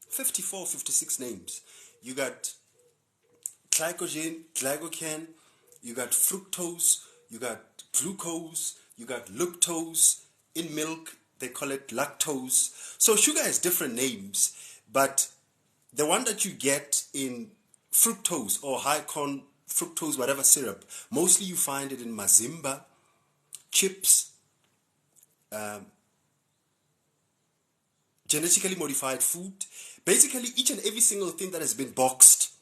54, 56 names. You got glycogen, you got fructose, you got glucose, you got lactose. In milk, they call it lactose. So sugar has different names, but the one that you get in fructose or high corn fructose, whatever syrup, mostly you find it in mazimba, chips, genetically modified food, basically each and every single thing that has been boxed,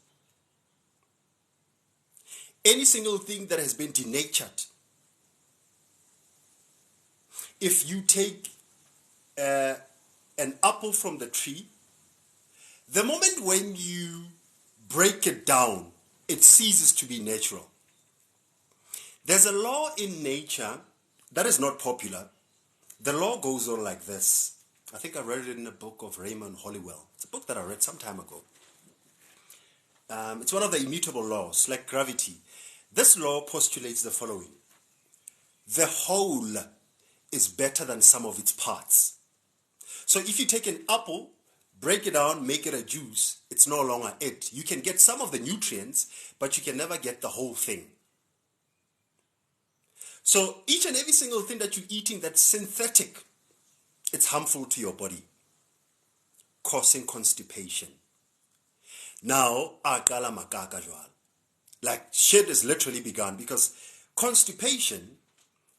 any single thing that has been denatured. If you take an apple from the tree, the moment when you break it down, it ceases to be natural. There's a law in nature that is not popular. The law goes on like this. I think I read it in a book of Raymond Hollowell. It's a book that I read some time ago. It's one of the immutable laws, like gravity. This law postulates the following. The whole is better than some of its parts. So if you take an apple, break it down, make it a juice, it's no longer it. You can get some of the nutrients, but you can never get the whole thing. So each and every single thing that you're eating that's synthetic, it's harmful to your body, causing constipation. Now, like shit is literally begun, because constipation,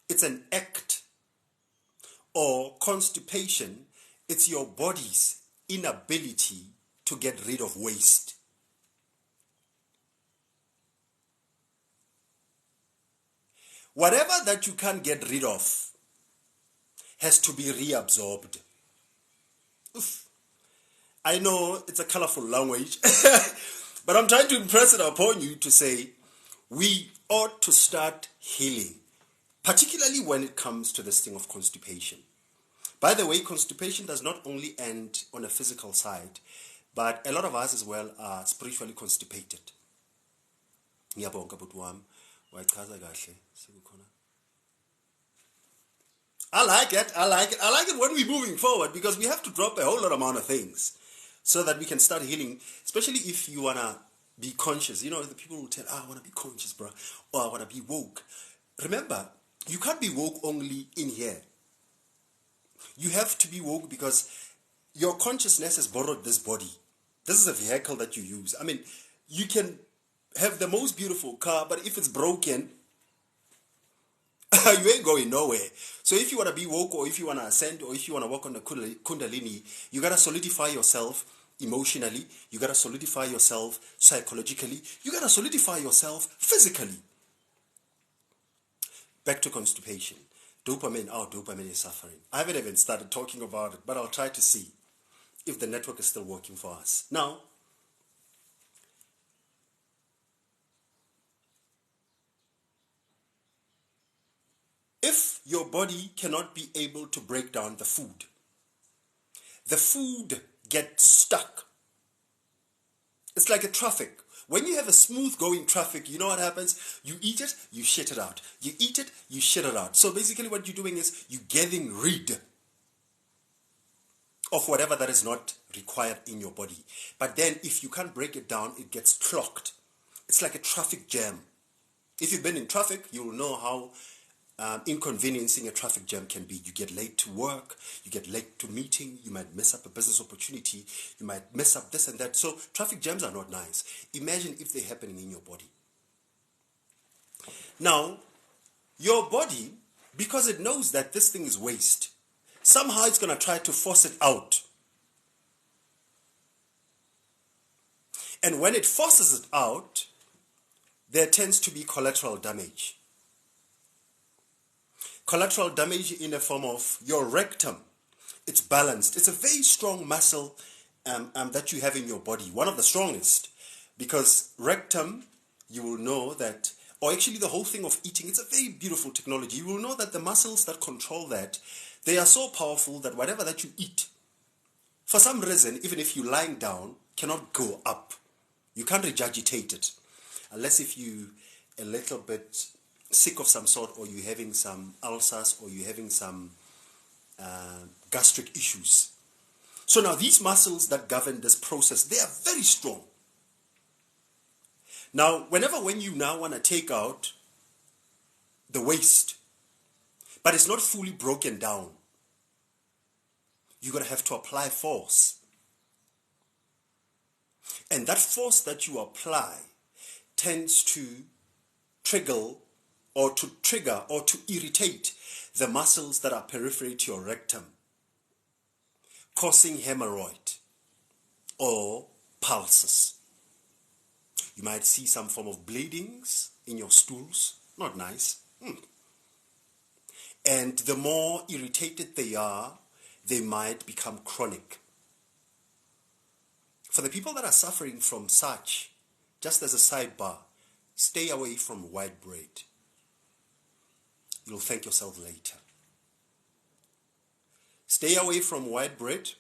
it's an act, or constipation, it's your body's inability to get rid of waste. Whatever that you can't get rid of has to be reabsorbed. Oof. I know it's a colorful language, but I'm trying to impress it upon you to say we ought to start healing particularly when it comes to this thing of constipation. By the way, constipation does not only end on a physical side, but a lot of us as well are spiritually constipated. I like it. I like it when we're moving forward, because we have to drop a whole lot amount of things so that we can start healing, especially if you want to be conscious. You know, the people will tell, I want to be conscious, bro, or I want to be woke. Remember, you can't be woke only in here. You have to be woke because your consciousness has borrowed this body. This is a vehicle that you use. I mean, you can have the most beautiful car, but if it's broken, you ain't going nowhere. So if you want to be woke, or if you want to ascend, or if you want to work on the kundalini, you got to solidify yourself emotionally. You got to solidify yourself psychologically. You got to solidify yourself physically. Back to constipation. Dopamine. Oh, dopamine is suffering. I haven't even started talking about it, but I'll try to see if the network is still working for us. Now, if your body cannot be able to break down the food gets stuck. It's like a traffic. When you have a smooth going traffic, you know what happens? You eat it, you shit it out. You eat it, you shit it out. So basically what you're doing is you're getting rid of whatever that is not required in your body. But then if you can't break it down, it gets clogged. It's like a traffic jam. If you've been in traffic, you will know how inconveniencing a traffic jam can be. You get late to work, you get late to meeting, you might mess up a business opportunity, you might mess up this and that. So traffic jams are not nice. Imagine if they're happening in your body. Now, your body, because it knows that this thing is waste, somehow it's going to try to force it out. And when it forces it out, there tends to be collateral damage. Collateral damage in the form of your rectum. It's balanced. It's a very strong muscle that you have in your body. One of the strongest. Because rectum, you will know that, or actually the whole thing of eating, it's a very beautiful technology. You will know that the muscles that control that, they are so powerful that whatever that you eat, for some reason, even if you're lying down, cannot go up. You can't regurgitate it. Unless if you a little bit sick of some sort, or you're having some ulcers, or you're having some gastric issues. So now these muscles that govern this process, they are very strong. Now, when you now want to take out the waste, but it's not fully broken down, you're going to have to apply force. And that force that you apply tends to trigger or to irritate the muscles that are peripheral to your rectum, causing hemorrhoid or pulses. You might see some form of bleedings in your stools. Not nice. And the more irritated they are, they might become chronic. For the people that are suffering from such, just as a sidebar, stay away from white bread. You'll thank yourself later. Stay away from white bread.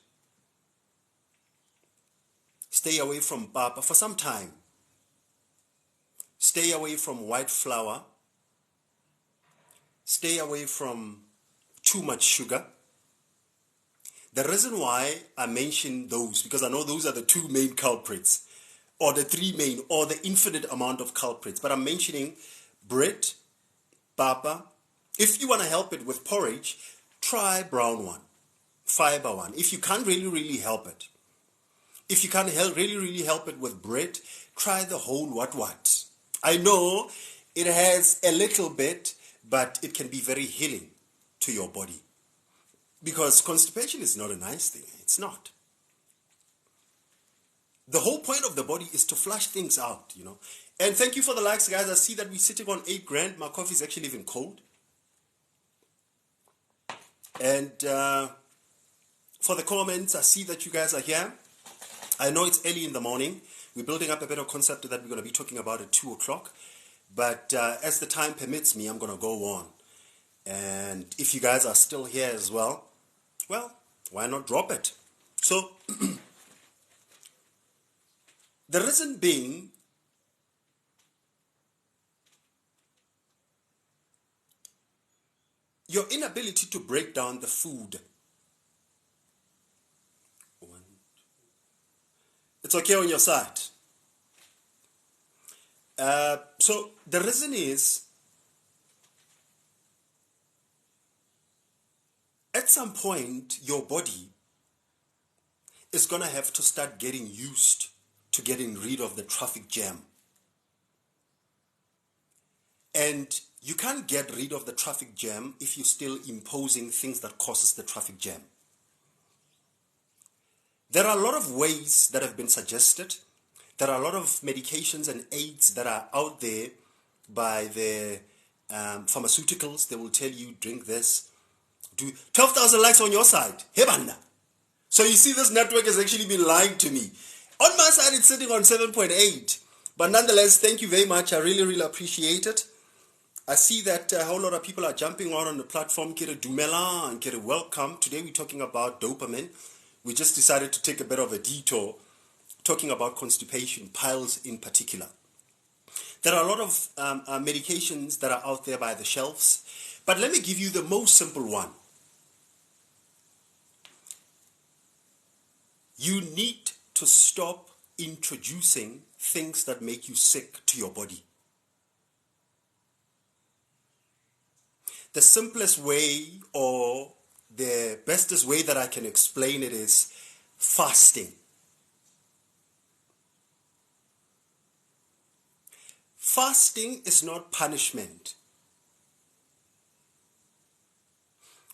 Stay away from papa for some time. Stay away from white flour. Stay away from too much sugar. The reason why I mention those, because I know those are the two main culprits, or the three main, or the infinite amount of culprits. But I'm mentioning bread, papa. If you want to help it with porridge, try brown one, fiber one. If you can't really help it, if you can't really help it with bread, try the whole what. I know it has a little bit, but it can be very healing to your body. Because constipation is not a nice thing. It's not. The whole point of the body is to flush things out, you know. And thank you for the likes, guys. I see that we're sitting on 8 grand. My coffee is actually even cold. And for the comments, I see that you guys are here. I know it's early in the morning. We're building up a better concept that we're going to be talking about at 2 o'clock. But as the time permits me, I'm going to go on. And if you guys are still here as well, why not drop it? So, the reason being, your inability to break down the food. It's okay on your side. So the reason is, at some point, your body is going to have to start getting used to getting rid of the traffic jam. And you can't get rid of the traffic jam if you're still imposing things that causes the traffic jam. There are a lot of ways that have been suggested. There are a lot of medications and aids that are out there by the pharmaceuticals. They will tell you, drink this. Do 12,000 likes on your side. Hey, banda. So you see, this network has actually been lying to me. On my side, it's sitting on 7.8. But nonetheless, thank you very much. I really, really appreciate it. I see that a whole lot of people are jumping on the platform. Kere dumela and kere welcome. Today we're talking about dopamine. We just decided to take a bit of a detour, talking about constipation, piles in particular. There are a lot of medications that are out there by the shelves, but let me give you the most simple one. You need to stop introducing things that make you sick to your body. The simplest way, or the bestest way that I can explain it, is fasting. Fasting is not punishment.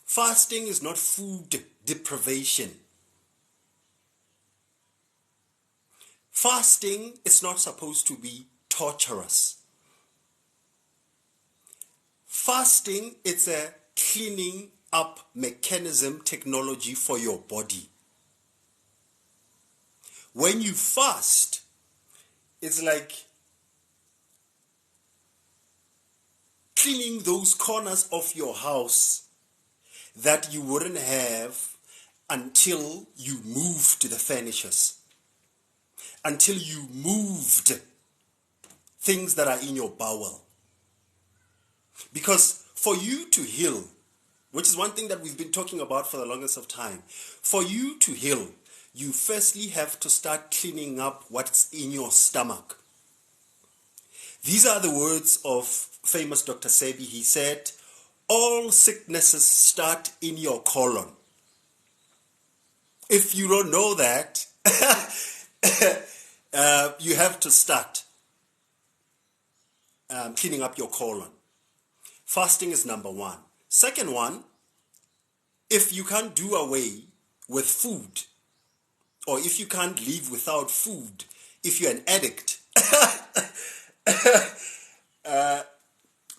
Fasting is not food deprivation. Fasting is not supposed to be torturous. Fasting is a cleaning up mechanism, technology for your body. When you fast, it's like cleaning those corners of your house that you wouldn't have until you moved the furnitures, until you moved things that are in your bowel. Because for you to heal, which is one thing that we've been talking about for the longest of time, for you to heal, you firstly have to start cleaning up what's in your stomach. These are the words of famous Dr. Sebi. He said, all sicknesses start in your colon. If you don't know that, you have to start cleaning up your colon. Fasting is number one. Second one, if you can't do away with food, or if you can't live without food, if you're an addict,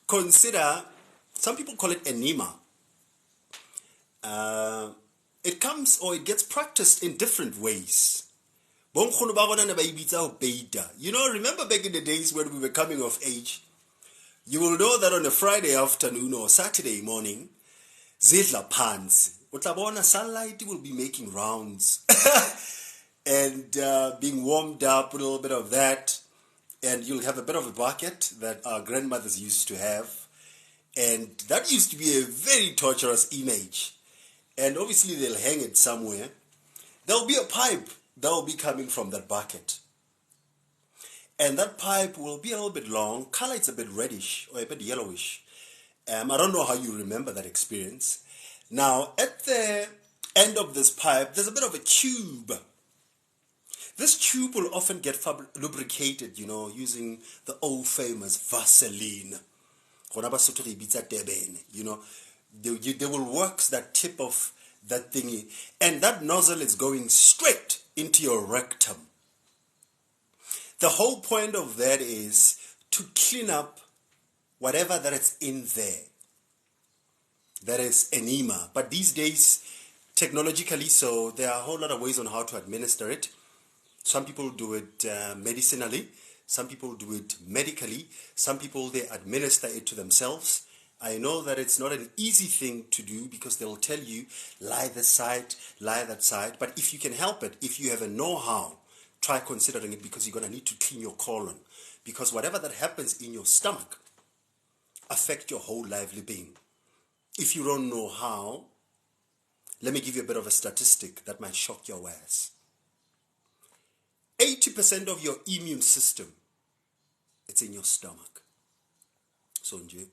consider, some people call it enema. It comes, or it gets practiced in different ways. You know, remember back in the days when we were coming of age, you will know that on a Friday afternoon or Saturday morning, zidla pans, utabona sunlight will be making rounds and being warmed up with a little bit of that, and you'll have a bit of a bucket that our grandmothers used to have, and that used to be a very torturous image. And obviously they'll hang it somewhere. There'll be a pipe that will be coming from that bucket. And that pipe will be a little bit long, color it's a bit reddish or a bit yellowish. I don't know how you remember that experience. Now, at the end of this pipe, there's a bit of a tube. This tube will often get lubricated, you know, using the old famous Vaseline. You know, they will work that tip of that thingy, and that nozzle is going straight into your rectum. The whole point of that is to clean up whatever that is in there. That is enema. But these days, technologically, so there are a whole lot of ways on how to administer it. Some people do it medicinally. Some people do it medically. Some people, they administer it to themselves. I know that it's not an easy thing to do because they'll tell you, lie this side, lie that side. But if you can help it, if you have a know-how, try considering it, because you're going to need to clean your colon. Because whatever that happens in your stomach affects your whole lively being. If you don't know how, let me give you a bit of a statistic that might shock your ass. 80% of your immune system, it's in your stomach. So, nje.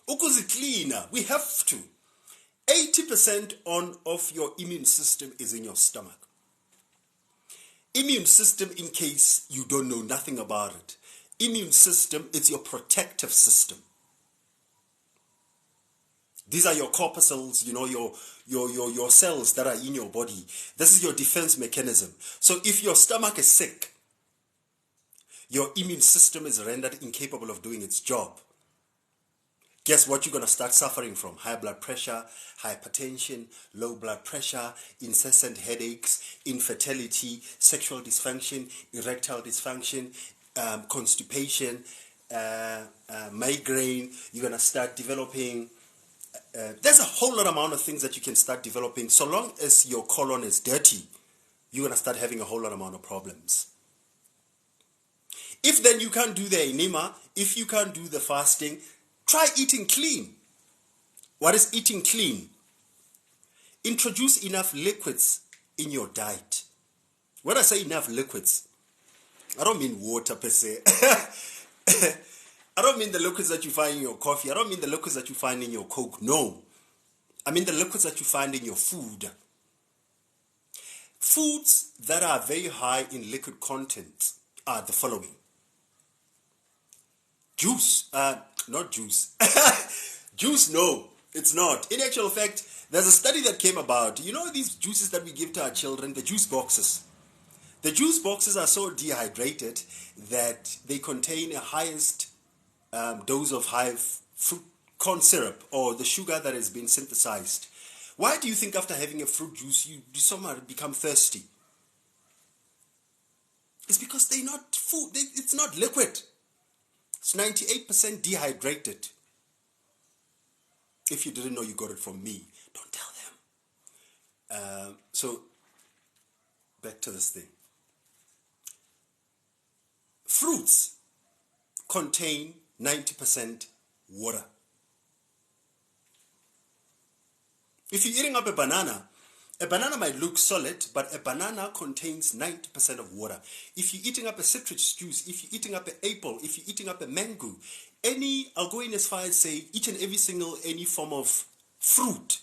Ukuziklina, we have to. 80% of your immune system is in your stomach. Immune system, in case you don't know nothing about it. Immune system, it's your protective system. These are your corpuscles, you know, your cells that are in your body. This is your defense mechanism. So if your stomach is sick, your immune system is rendered incapable of doing its job. Guess what you're going to start suffering from? High blood pressure, hypertension, low blood pressure, incessant headaches, infertility, sexual dysfunction, erectile dysfunction, constipation, migraine. You're going to start developing... there's a whole lot amount of things that you can start developing. So long as your colon is dirty, you're going to start having a whole lot amount of problems. If then you can't do the enema, if you can't do the fasting, try eating clean. What is eating clean? Introduce enough liquids in your diet. When I say enough liquids, I don't mean water per se. I don't mean the liquids that you find in your coffee. I don't mean the liquids that you find in your Coke. No. I mean the liquids that you find in your food. Foods that are very high in liquid content are the following. Juice. Not juice. Juice, no, it's not. In actual fact, there's a study that came about. You know these juices that we give to our children, the juice boxes. The juice boxes are so dehydrated that they contain a highest dose of high fruit corn syrup, or the sugar that has been synthesized. Why do you think after having a fruit juice you somehow become thirsty? It's because they're not food. It's not liquid. It's 98% dehydrated. If you didn't know, you got it from me. Don't tell them. So, back to this thing. Fruits contain 90% water. If you're eating up a banana might look solid, but a banana contains 90% of water. If you're eating up a citrus juice, if you're eating up an apple, if you're eating up a mango, I'll go in as far as say each and every single, any form of fruit,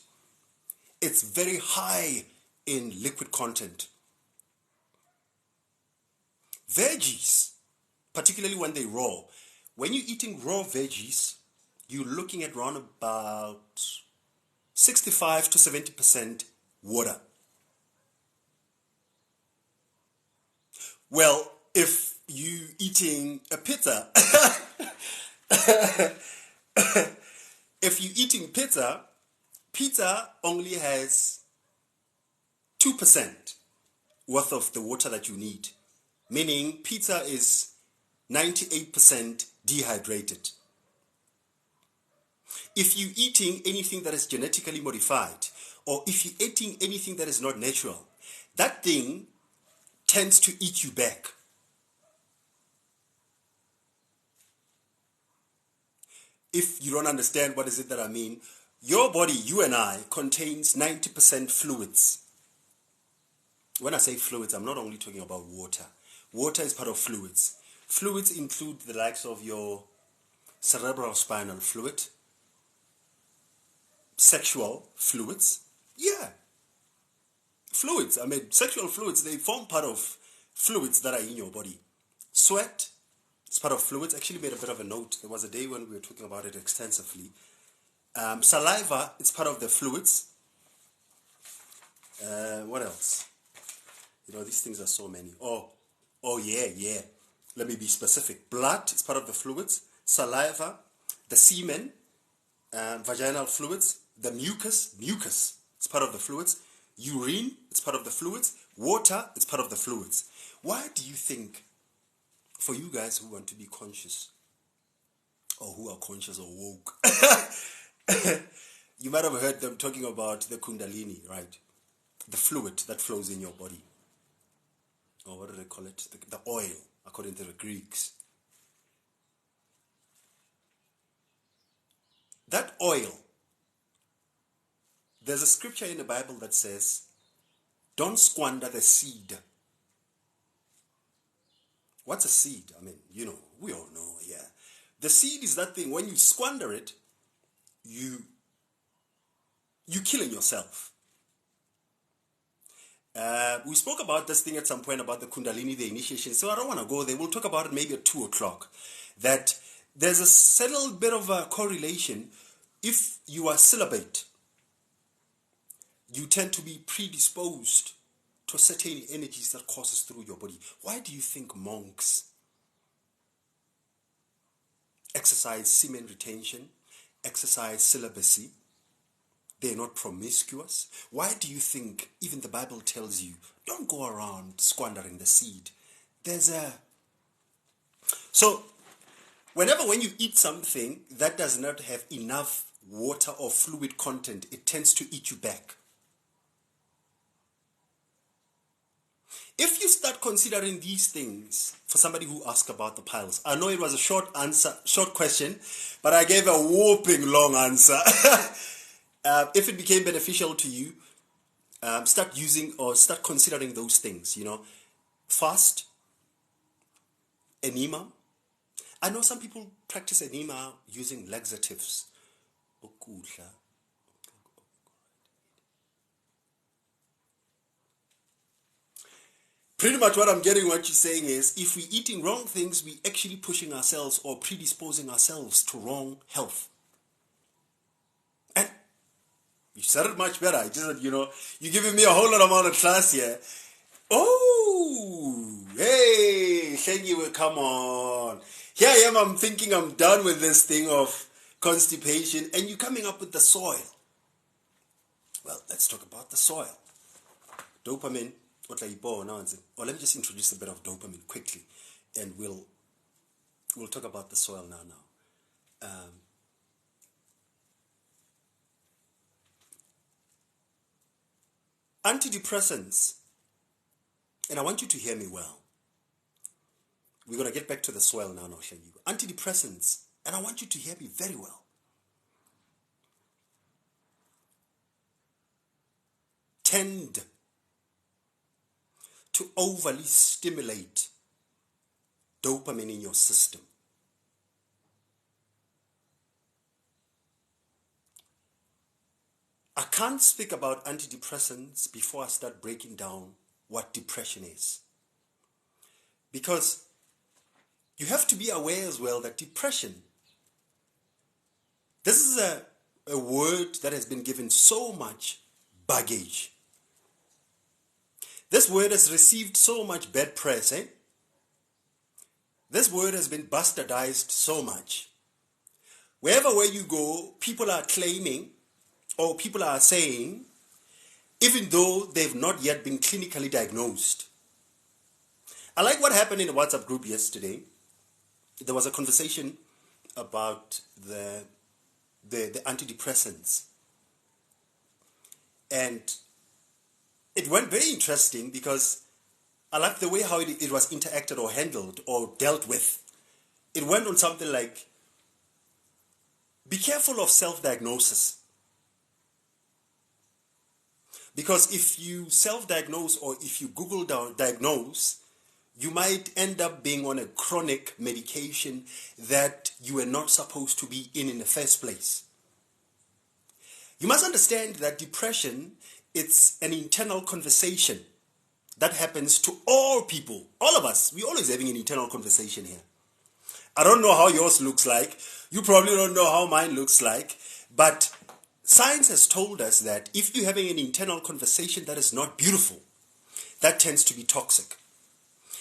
it's very high in liquid content. Veggies, particularly when they're raw, when you're eating raw veggies, you're looking at around about 65 to 70% water. Well, if you eating a pizza, if you eating pizza only has 2% worth of the water that you need. Meaning pizza is 98% dehydrated. If you're eating anything that is genetically modified, or if you're eating anything that is not natural, that thing tends to eat you back. If you don't understand what is it that I mean, your body, you and I, contains 90% fluids. When I say fluids, I'm not only talking about water. Water is part of fluids. Fluids include the likes of your cerebral spinal fluid, sexual fluids. Yeah. Fluids. I mean, sexual fluids, they form part of fluids that are in your body. Sweat is part of fluids. Actually made a bit of a note. There was a day when we were talking about it extensively. Saliva is part of the fluids. What else? You know, these things are so many. Oh yeah. Let me be specific. Blood is part of the fluids. Saliva, the semen, vaginal fluids, the mucus is part of the fluids. Urine, it's part of the fluids. Water, it's part of the fluids. Why do you think for you guys who want to be conscious, or who are conscious or woke, you might have heard them talking about the kundalini, right? The fluid that flows in your body. Or what do they call it? The oil, according to the Greeks. That oil, there's a scripture in the Bible that says, don't squander the seed. What's a seed? I mean, you know, we all know, yeah. The seed is that thing, when you squander it, you're killing yourself. We spoke about this thing at some point about the Kundalini, the initiation, so I don't want to go there. We'll talk about it maybe at 2 o'clock. That there's a subtle bit of a correlation. If you are celibate, you tend to be predisposed to certain energies that courses through your body. Why do you think monks exercise semen retention, exercise celibacy? They're not promiscuous. Why do you think even the Bible tells you, don't go around squandering the seed? So, when you eat something that does not have enough water or fluid content, it tends to eat you back. If you start considering these things, for somebody who asked about the piles, I know it was a short question, but I gave a whopping long answer. If it became beneficial to you, start using or start considering those things, you know. Fast, enema. I know some people practice enema using laxatives. Pretty much what I'm getting, what you're saying is, if we're eating wrong things, we're actually pushing ourselves or predisposing ourselves to wrong health. And you said it much better. I just, you know, you're giving me a whole lot amount of class here. Oh, hey, thank you, come on. Here I am, I'm thinking I'm done with this thing of constipation, and you're coming up with the soil. Well, let's talk about the soil. Dopamine. Or let me just introduce a bit of dopamine quickly, and we'll talk about the soil now. Antidepressants, and I want you to hear me well. We're going to get back to the soil now. Antidepressants, and I want you to hear me very well. Tend to overly stimulate dopamine in your system. I can't speak about antidepressants before I start breaking down what depression is. Because you have to be aware as well that depression, this is a word that has been given so much baggage. This word has received so much bad press, eh? This word has been bastardized so much. Wherever where you go, people are claiming, or people are saying, even though they've not yet been clinically diagnosed. I like what happened in the WhatsApp group yesterday. There was a conversation about the antidepressants. And it went very interesting because I like the way how it was interacted or handled or dealt with. It went on something like, be careful of self-diagnosis. Because if you self-diagnose or if you Google diagnose, you might end up being on a chronic medication that you were not supposed to be in the first place. You must understand that depression, it's an internal conversation that happens to all people, all of us. We're always having an internal conversation here. I don't know how yours looks like. You probably don't know how mine looks like. But science has told us that if you're having an internal conversation that is not beautiful, that tends to be toxic.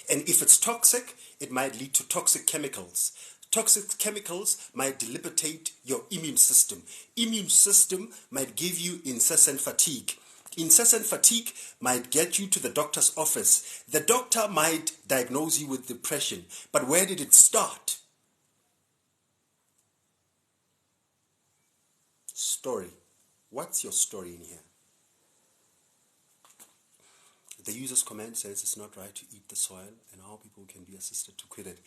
And if it's toxic, it might lead to toxic chemicals. Toxic chemicals might debilitate your immune system. Immune system might give you incessant fatigue. Incessant fatigue might get you to the doctor's office. The doctor might diagnose you with depression. But where did it start? Story. What's your story in here? The user's comment says it's not right to eat the soil and how people can be assisted to quit it.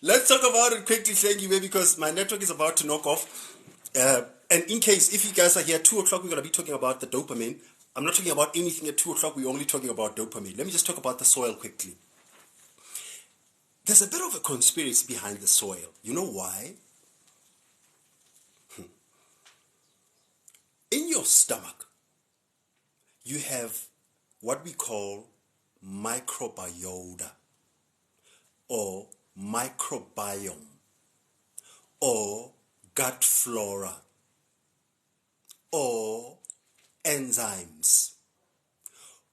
Let's talk about it quickly, thank you, because my network is about to knock off. And in case, if you guys are here at 2 o'clock, we're going to be talking about the dopamine. I'm not talking about anything at 2 o'clock, we're only talking about dopamine. Let me just talk about the soil quickly. There's a bit of a conspiracy behind the soil. You know why? In your stomach, you have what we call microbiota or microbiome or gut flora or enzymes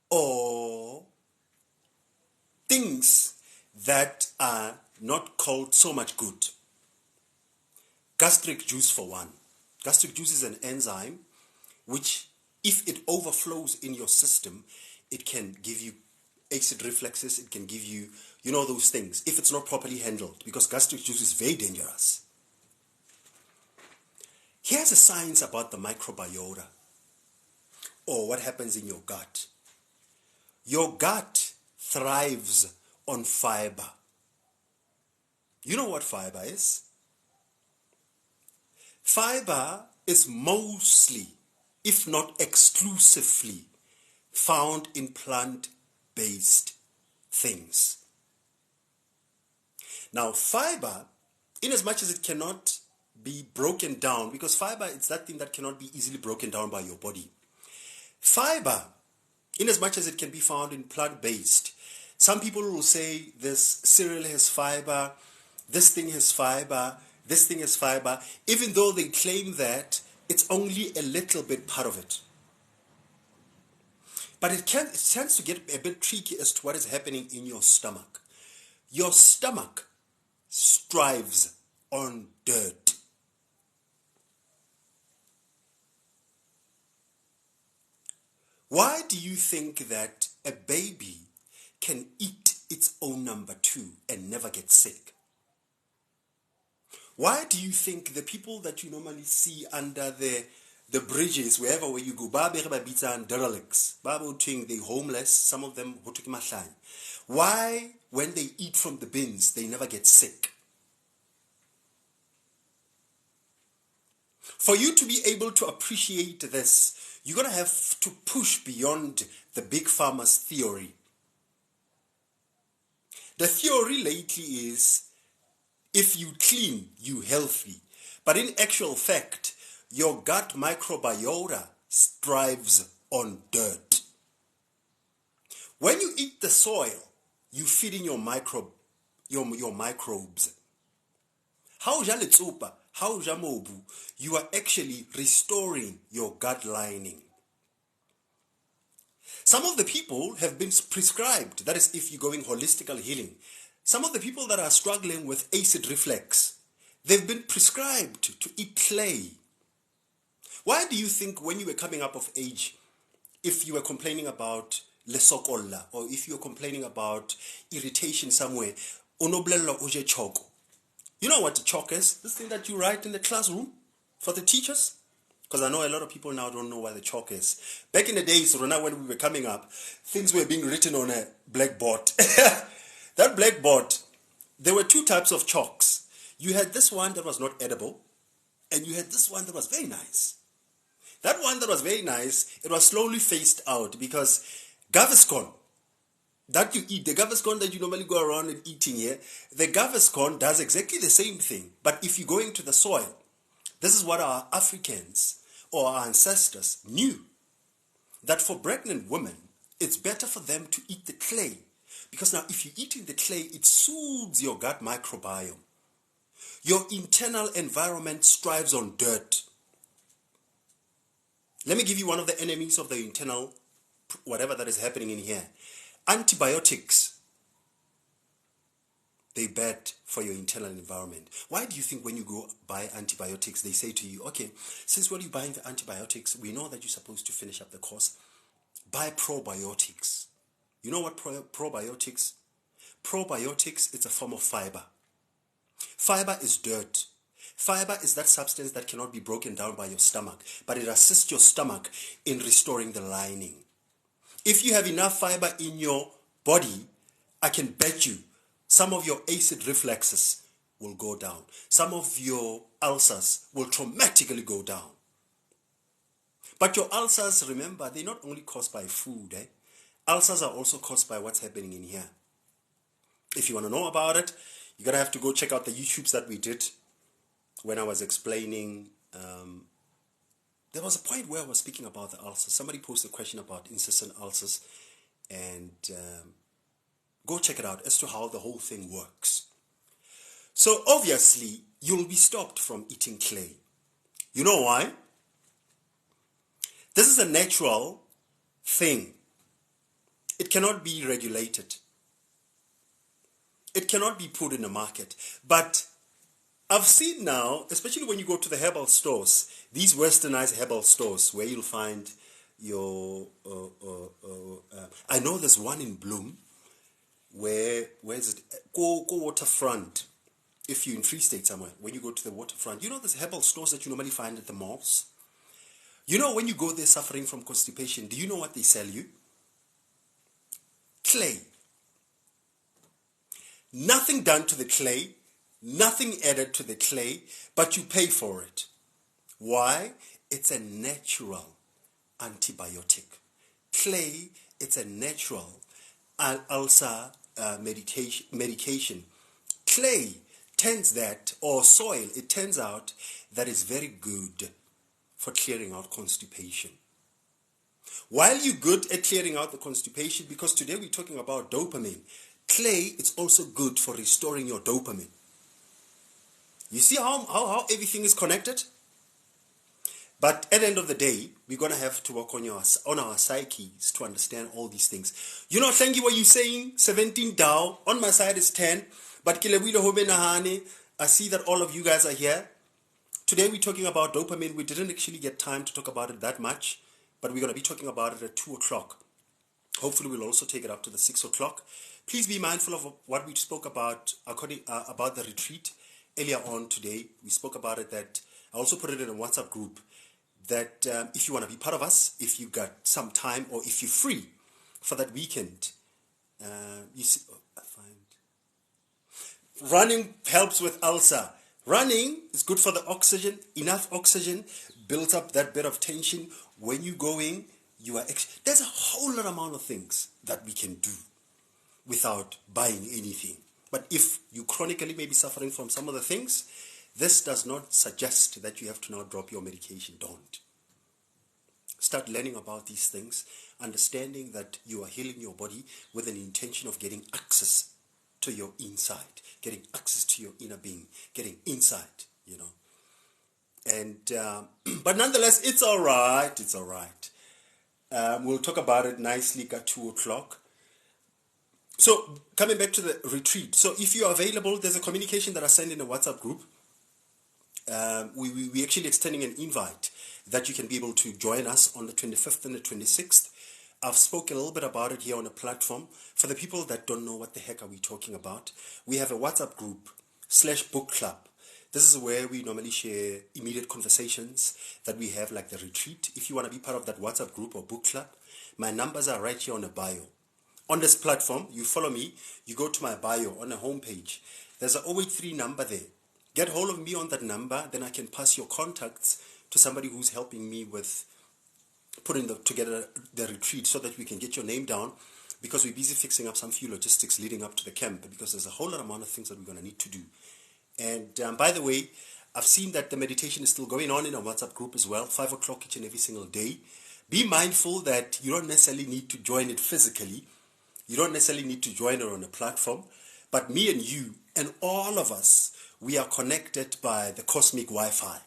or things that are not called so much good. Gastric juice for one. Gastric juice is an enzyme which, if it overflows in your system, it can give you acid reflexes, it can give you, you know, those things, if it's not properly handled, because gastric juice is very dangerous. Here's a science about the microbiota, or what happens in your gut. Your gut thrives on fiber. You know what fiber is? Fiber is mostly, if not exclusively, found in plant-based things. Now, fiber, in as much as it cannot be broken down, because fiber is that thing that cannot be easily broken down by your body. Fiber, in as much as it can be found in plant-based, some people will say this cereal has fiber, this thing has fiber, this thing has fiber, even though they claim that it's only a little bit part of it. But it tends to get a bit tricky as to what is happening in your stomach. Your stomach strives on dirt. Why do you think that a baby can eat its own number 2 and never get sick? Why do you think the people that you normally see under the bridges, wherever where you go, derelicts, they homeless, some of them, why, when they eat from the bins, they never get sick? For you to be able to appreciate this, you're going to have to push beyond the big pharma's theory. The theory lately is, if you clean, you healthy. But in actual fact, your gut microbiota thrives on dirt. When you eat the soil, you feed in your microbes. How you are actually restoring your gut lining. Some of the people have been prescribed, that is if you're going holistical healing, some of the people that are struggling with acid reflux, they've been prescribed to eat clay. Why do you think when you were coming up of age, if you were complaining about lesokolla, or if you were complaining about irritation somewhere, unoblello uje choko? You know what the chalk is? This thing that you write in the classroom for the teachers? Because I know a lot of people now don't know what the chalk is. Back in the days, when we were coming up, things were being written on a blackboard. That blackboard, there were 2 types of chalks. You had this one that was not edible, and you had this one that was very nice. That one that was very nice, it was slowly phased out because Gaviscon, that you eat, the Gaviscon that you normally go around and eating here, the Gaviscon does exactly the same thing. But if you go into the soil, this is what our Africans or our ancestors knew, that for pregnant women, it's better for them to eat the clay. Because now if you're eating the clay, it soothes your gut microbiome. Your internal environment strives on dirt. Let me give you one of the enemies of the internal, whatever that is happening in here. Antibiotics. They're bad for your internal environment. Why do you think when you go buy antibiotics, they say to you, okay, since when you're buying the antibiotics, we know that you're supposed to finish up the course. Buy probiotics. You know what probiotics? Probiotics, it's a form of fiber. Fiber is dirt. Fiber is that substance that cannot be broken down by your stomach, but it assists your stomach in restoring the lining. If you have enough fiber in your body, I can bet you some of your acid reflexes will go down. Some of your ulcers will dramatically go down. But your ulcers, remember, they're not only caused by food. Ulcers are also caused by what's happening in here. If you want to know about it, you're going to have to go check out the YouTubes that we did when I was explaining. There was a point where I was speaking about the ulcers. Somebody posted a question about incessant ulcers, and go check it out as to how the whole thing works. So obviously, you'll be stopped from eating clay. You know why? This is a natural thing. It cannot be regulated. It cannot be put in the market. But I've seen now, especially when you go to the herbal stores, these westernized herbal stores where you'll find your... I know there's one in Bloom. Where is it? Go waterfront. If you're in Free State somewhere, when you go to the waterfront, you know there's herbal stores that you normally find at the malls? You know, when you go there suffering from constipation, do you know what they sell you? Clay. Nothing done to the clay, nothing added to the clay, but you pay for it. Why? It's a natural antibiotic. Clay, it's a natural ulcer medication. Clay turns that, or soil, it turns out that is very good for clearing out constipation. While you're good at clearing out the constipation, because today we're talking about dopamine, clay is also good for restoring your dopamine. You see how everything is connected? But at the end of the day, we're going to have to work on our psyches to understand all these things. You know, Hlengi, what you're saying, 17 down, on my side is 10, but I see that all of you guys are here. Today we're talking about dopamine. We didn't actually get time to talk about it that much, but we're going to be talking about it at 2 o'clock. Hopefully we'll also take it up to the 6 o'clock. Please be mindful of what we spoke about about the retreat earlier on today. We spoke about it, that I also put it in a WhatsApp group, that if you want to be part of us, if you got some time or if you're free for that weekend, you see, I find running helps with ulcer. Running is good for the oxygen. Enough oxygen builds up that bit of tension. When you're going, there's a whole lot amount of things that we can do without buying anything. But if you chronically may be suffering from some of the things, this does not suggest that you have to now drop your medication. Don't. Start learning about these things, understanding that you are healing your body with an intention of getting access to your inside, getting access to your inner being, getting insight, you know. And but nonetheless, it's all right. It's all right. We'll talk about it nicely at 2 o'clock. So coming back to the retreat. So if you're available, there's a communication that I send in a WhatsApp group. We actually extending an invite that you can be able to join us on the 25th and the 26th. I've spoken a little bit about it here on the platform. For the people that don't know what the heck are we talking about, we have a WhatsApp group /book club. This is where we normally share immediate conversations that we have, like the retreat. If you want to be part of that WhatsApp group or book club, my numbers are right here on the bio. On this platform, you follow me, you go to my bio on the homepage. There's an 083 number there. Get hold of me on that number, then I can pass your contacts to somebody who's helping me with putting together the retreat so that we can get your name down, because we're busy fixing up some few logistics leading up to the camp, because there's a whole lot amount of things that we're going to need to do. And by the way, I've seen that the meditation is still going on in our WhatsApp group as well, 5 o'clock each and every single day. Be mindful that you don't necessarily need to join it physically. You don't necessarily need to join it on a platform. But me and you and all of us, we are connected by the cosmic Wi-Fi.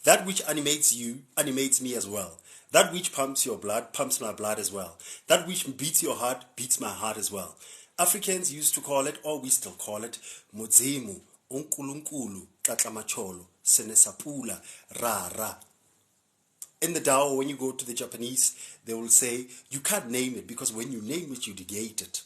That which animates you, animates me as well. That which pumps your blood, pumps my blood as well. That which beats your heart, beats my heart as well. Africans used to call it, or we still call it, Mudzimu, Unkulunkulu, Tlatlamacholo, Senesapula, Ra. In the Tao, when you go to the Japanese, they will say, you can't name it, because when you name it, you negate it.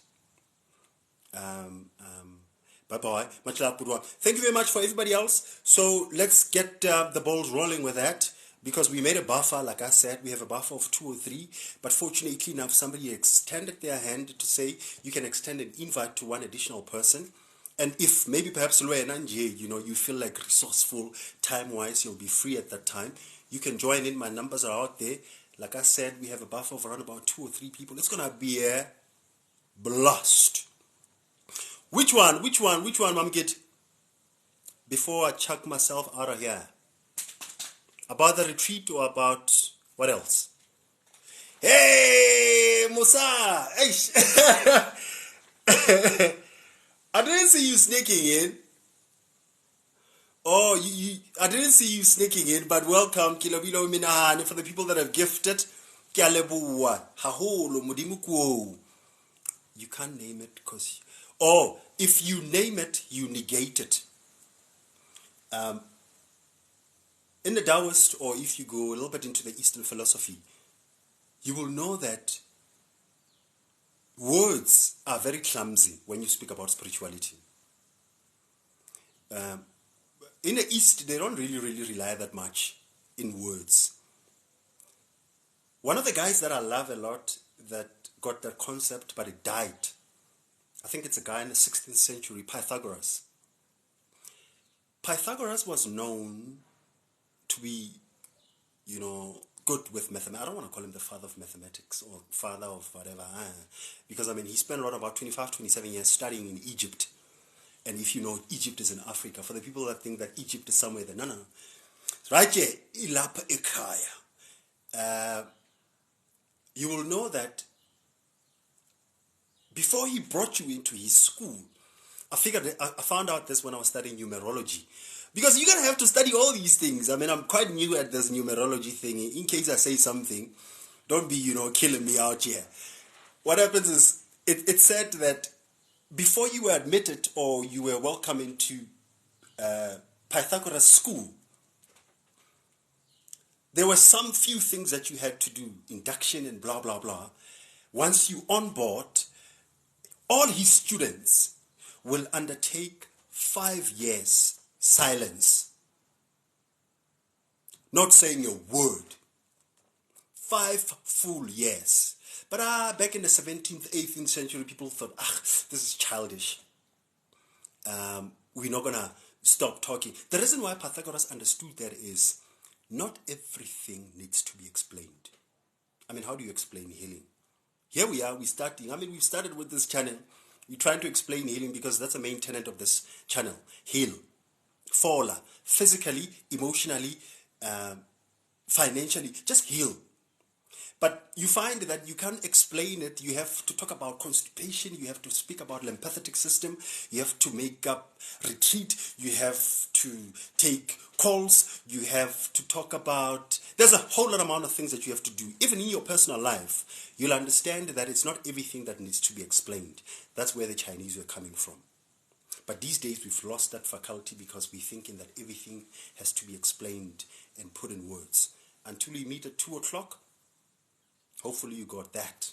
Bye-bye. Much love, Pudwa. Thank you very much for everybody else. So let's get the balls rolling with that, because we made a buffer. Like I said, we have a buffer of 2 or 3, but fortunately enough, somebody extended their hand to say you can extend an invite to one additional person. And if maybe perhaps you feel like resourceful, time-wise, you'll be free at that time, you can join in. My numbers are out there. Like I said, we have a buffer of around about 2 or 3 people. It's going to be a blast. Which one, Mom Kid? Before I chuck myself out of here. About the retreat or about what else? Hey, Musa! I didn't see you sneaking in. Oh, I didn't see you sneaking in, but welcome, Kilobilo Minahani, for the people that have gifted. Kyalebuwa, Haholo, Mudimukuo. You can't name it because... Oh, if you name it, you negate it. In the Taoist, or if you go a little bit into the Eastern philosophy, you will know that words are very clumsy when you speak about spirituality. In the East, they don't really rely that much in words. One of the guys that I love a lot that got that concept, but it died. I think it's a guy in the 16th century, Pythagoras. Pythagoras was known to be, good with mathematics. I don't want to call him the father of mathematics or father of whatever. Because, he spent around about 25, 27 years studying in Egypt. And if you know, Egypt is in Africa. For the people that think that Egypt is somewhere there, no. Right here, Ilapa Ikaya. You will know that before he brought you into his school, I found out this when I was studying numerology. Because you're going to have to study all these things. I'm quite new at this numerology thing. In case I say something, don't be, killing me out here. What happens is, it said that before you were admitted or you were welcome into Pythagoras school, there were some few things that you had to do, induction and blah, blah, blah. Once you on board, all his students will undertake 5 years silence. Not saying a word. 5 full years. But back in the 17th, 18th century, people thought, this is childish. We're not going to stop talking. The reason why Pythagoras understood that is not everything needs to be explained. How do you explain healing? Here we are, we're starting. We've started with this channel. We're trying to explain healing because that's the main tenet of this channel. Heal. Fall. Physically, emotionally, financially. Just heal. But you find that you can't explain it. You have to talk about constipation. You have to speak about lymphatic system. You have to make up retreat. You have to take calls. You have to talk about... There's a whole lot amount of things that you have to do. Even in your personal life, you'll understand that it's not everything that needs to be explained. That's where the Chinese were coming from. But these days, we've lost that faculty because we're thinking that everything has to be explained and put in words. Until we meet at 2 o'clock, hopefully you got that.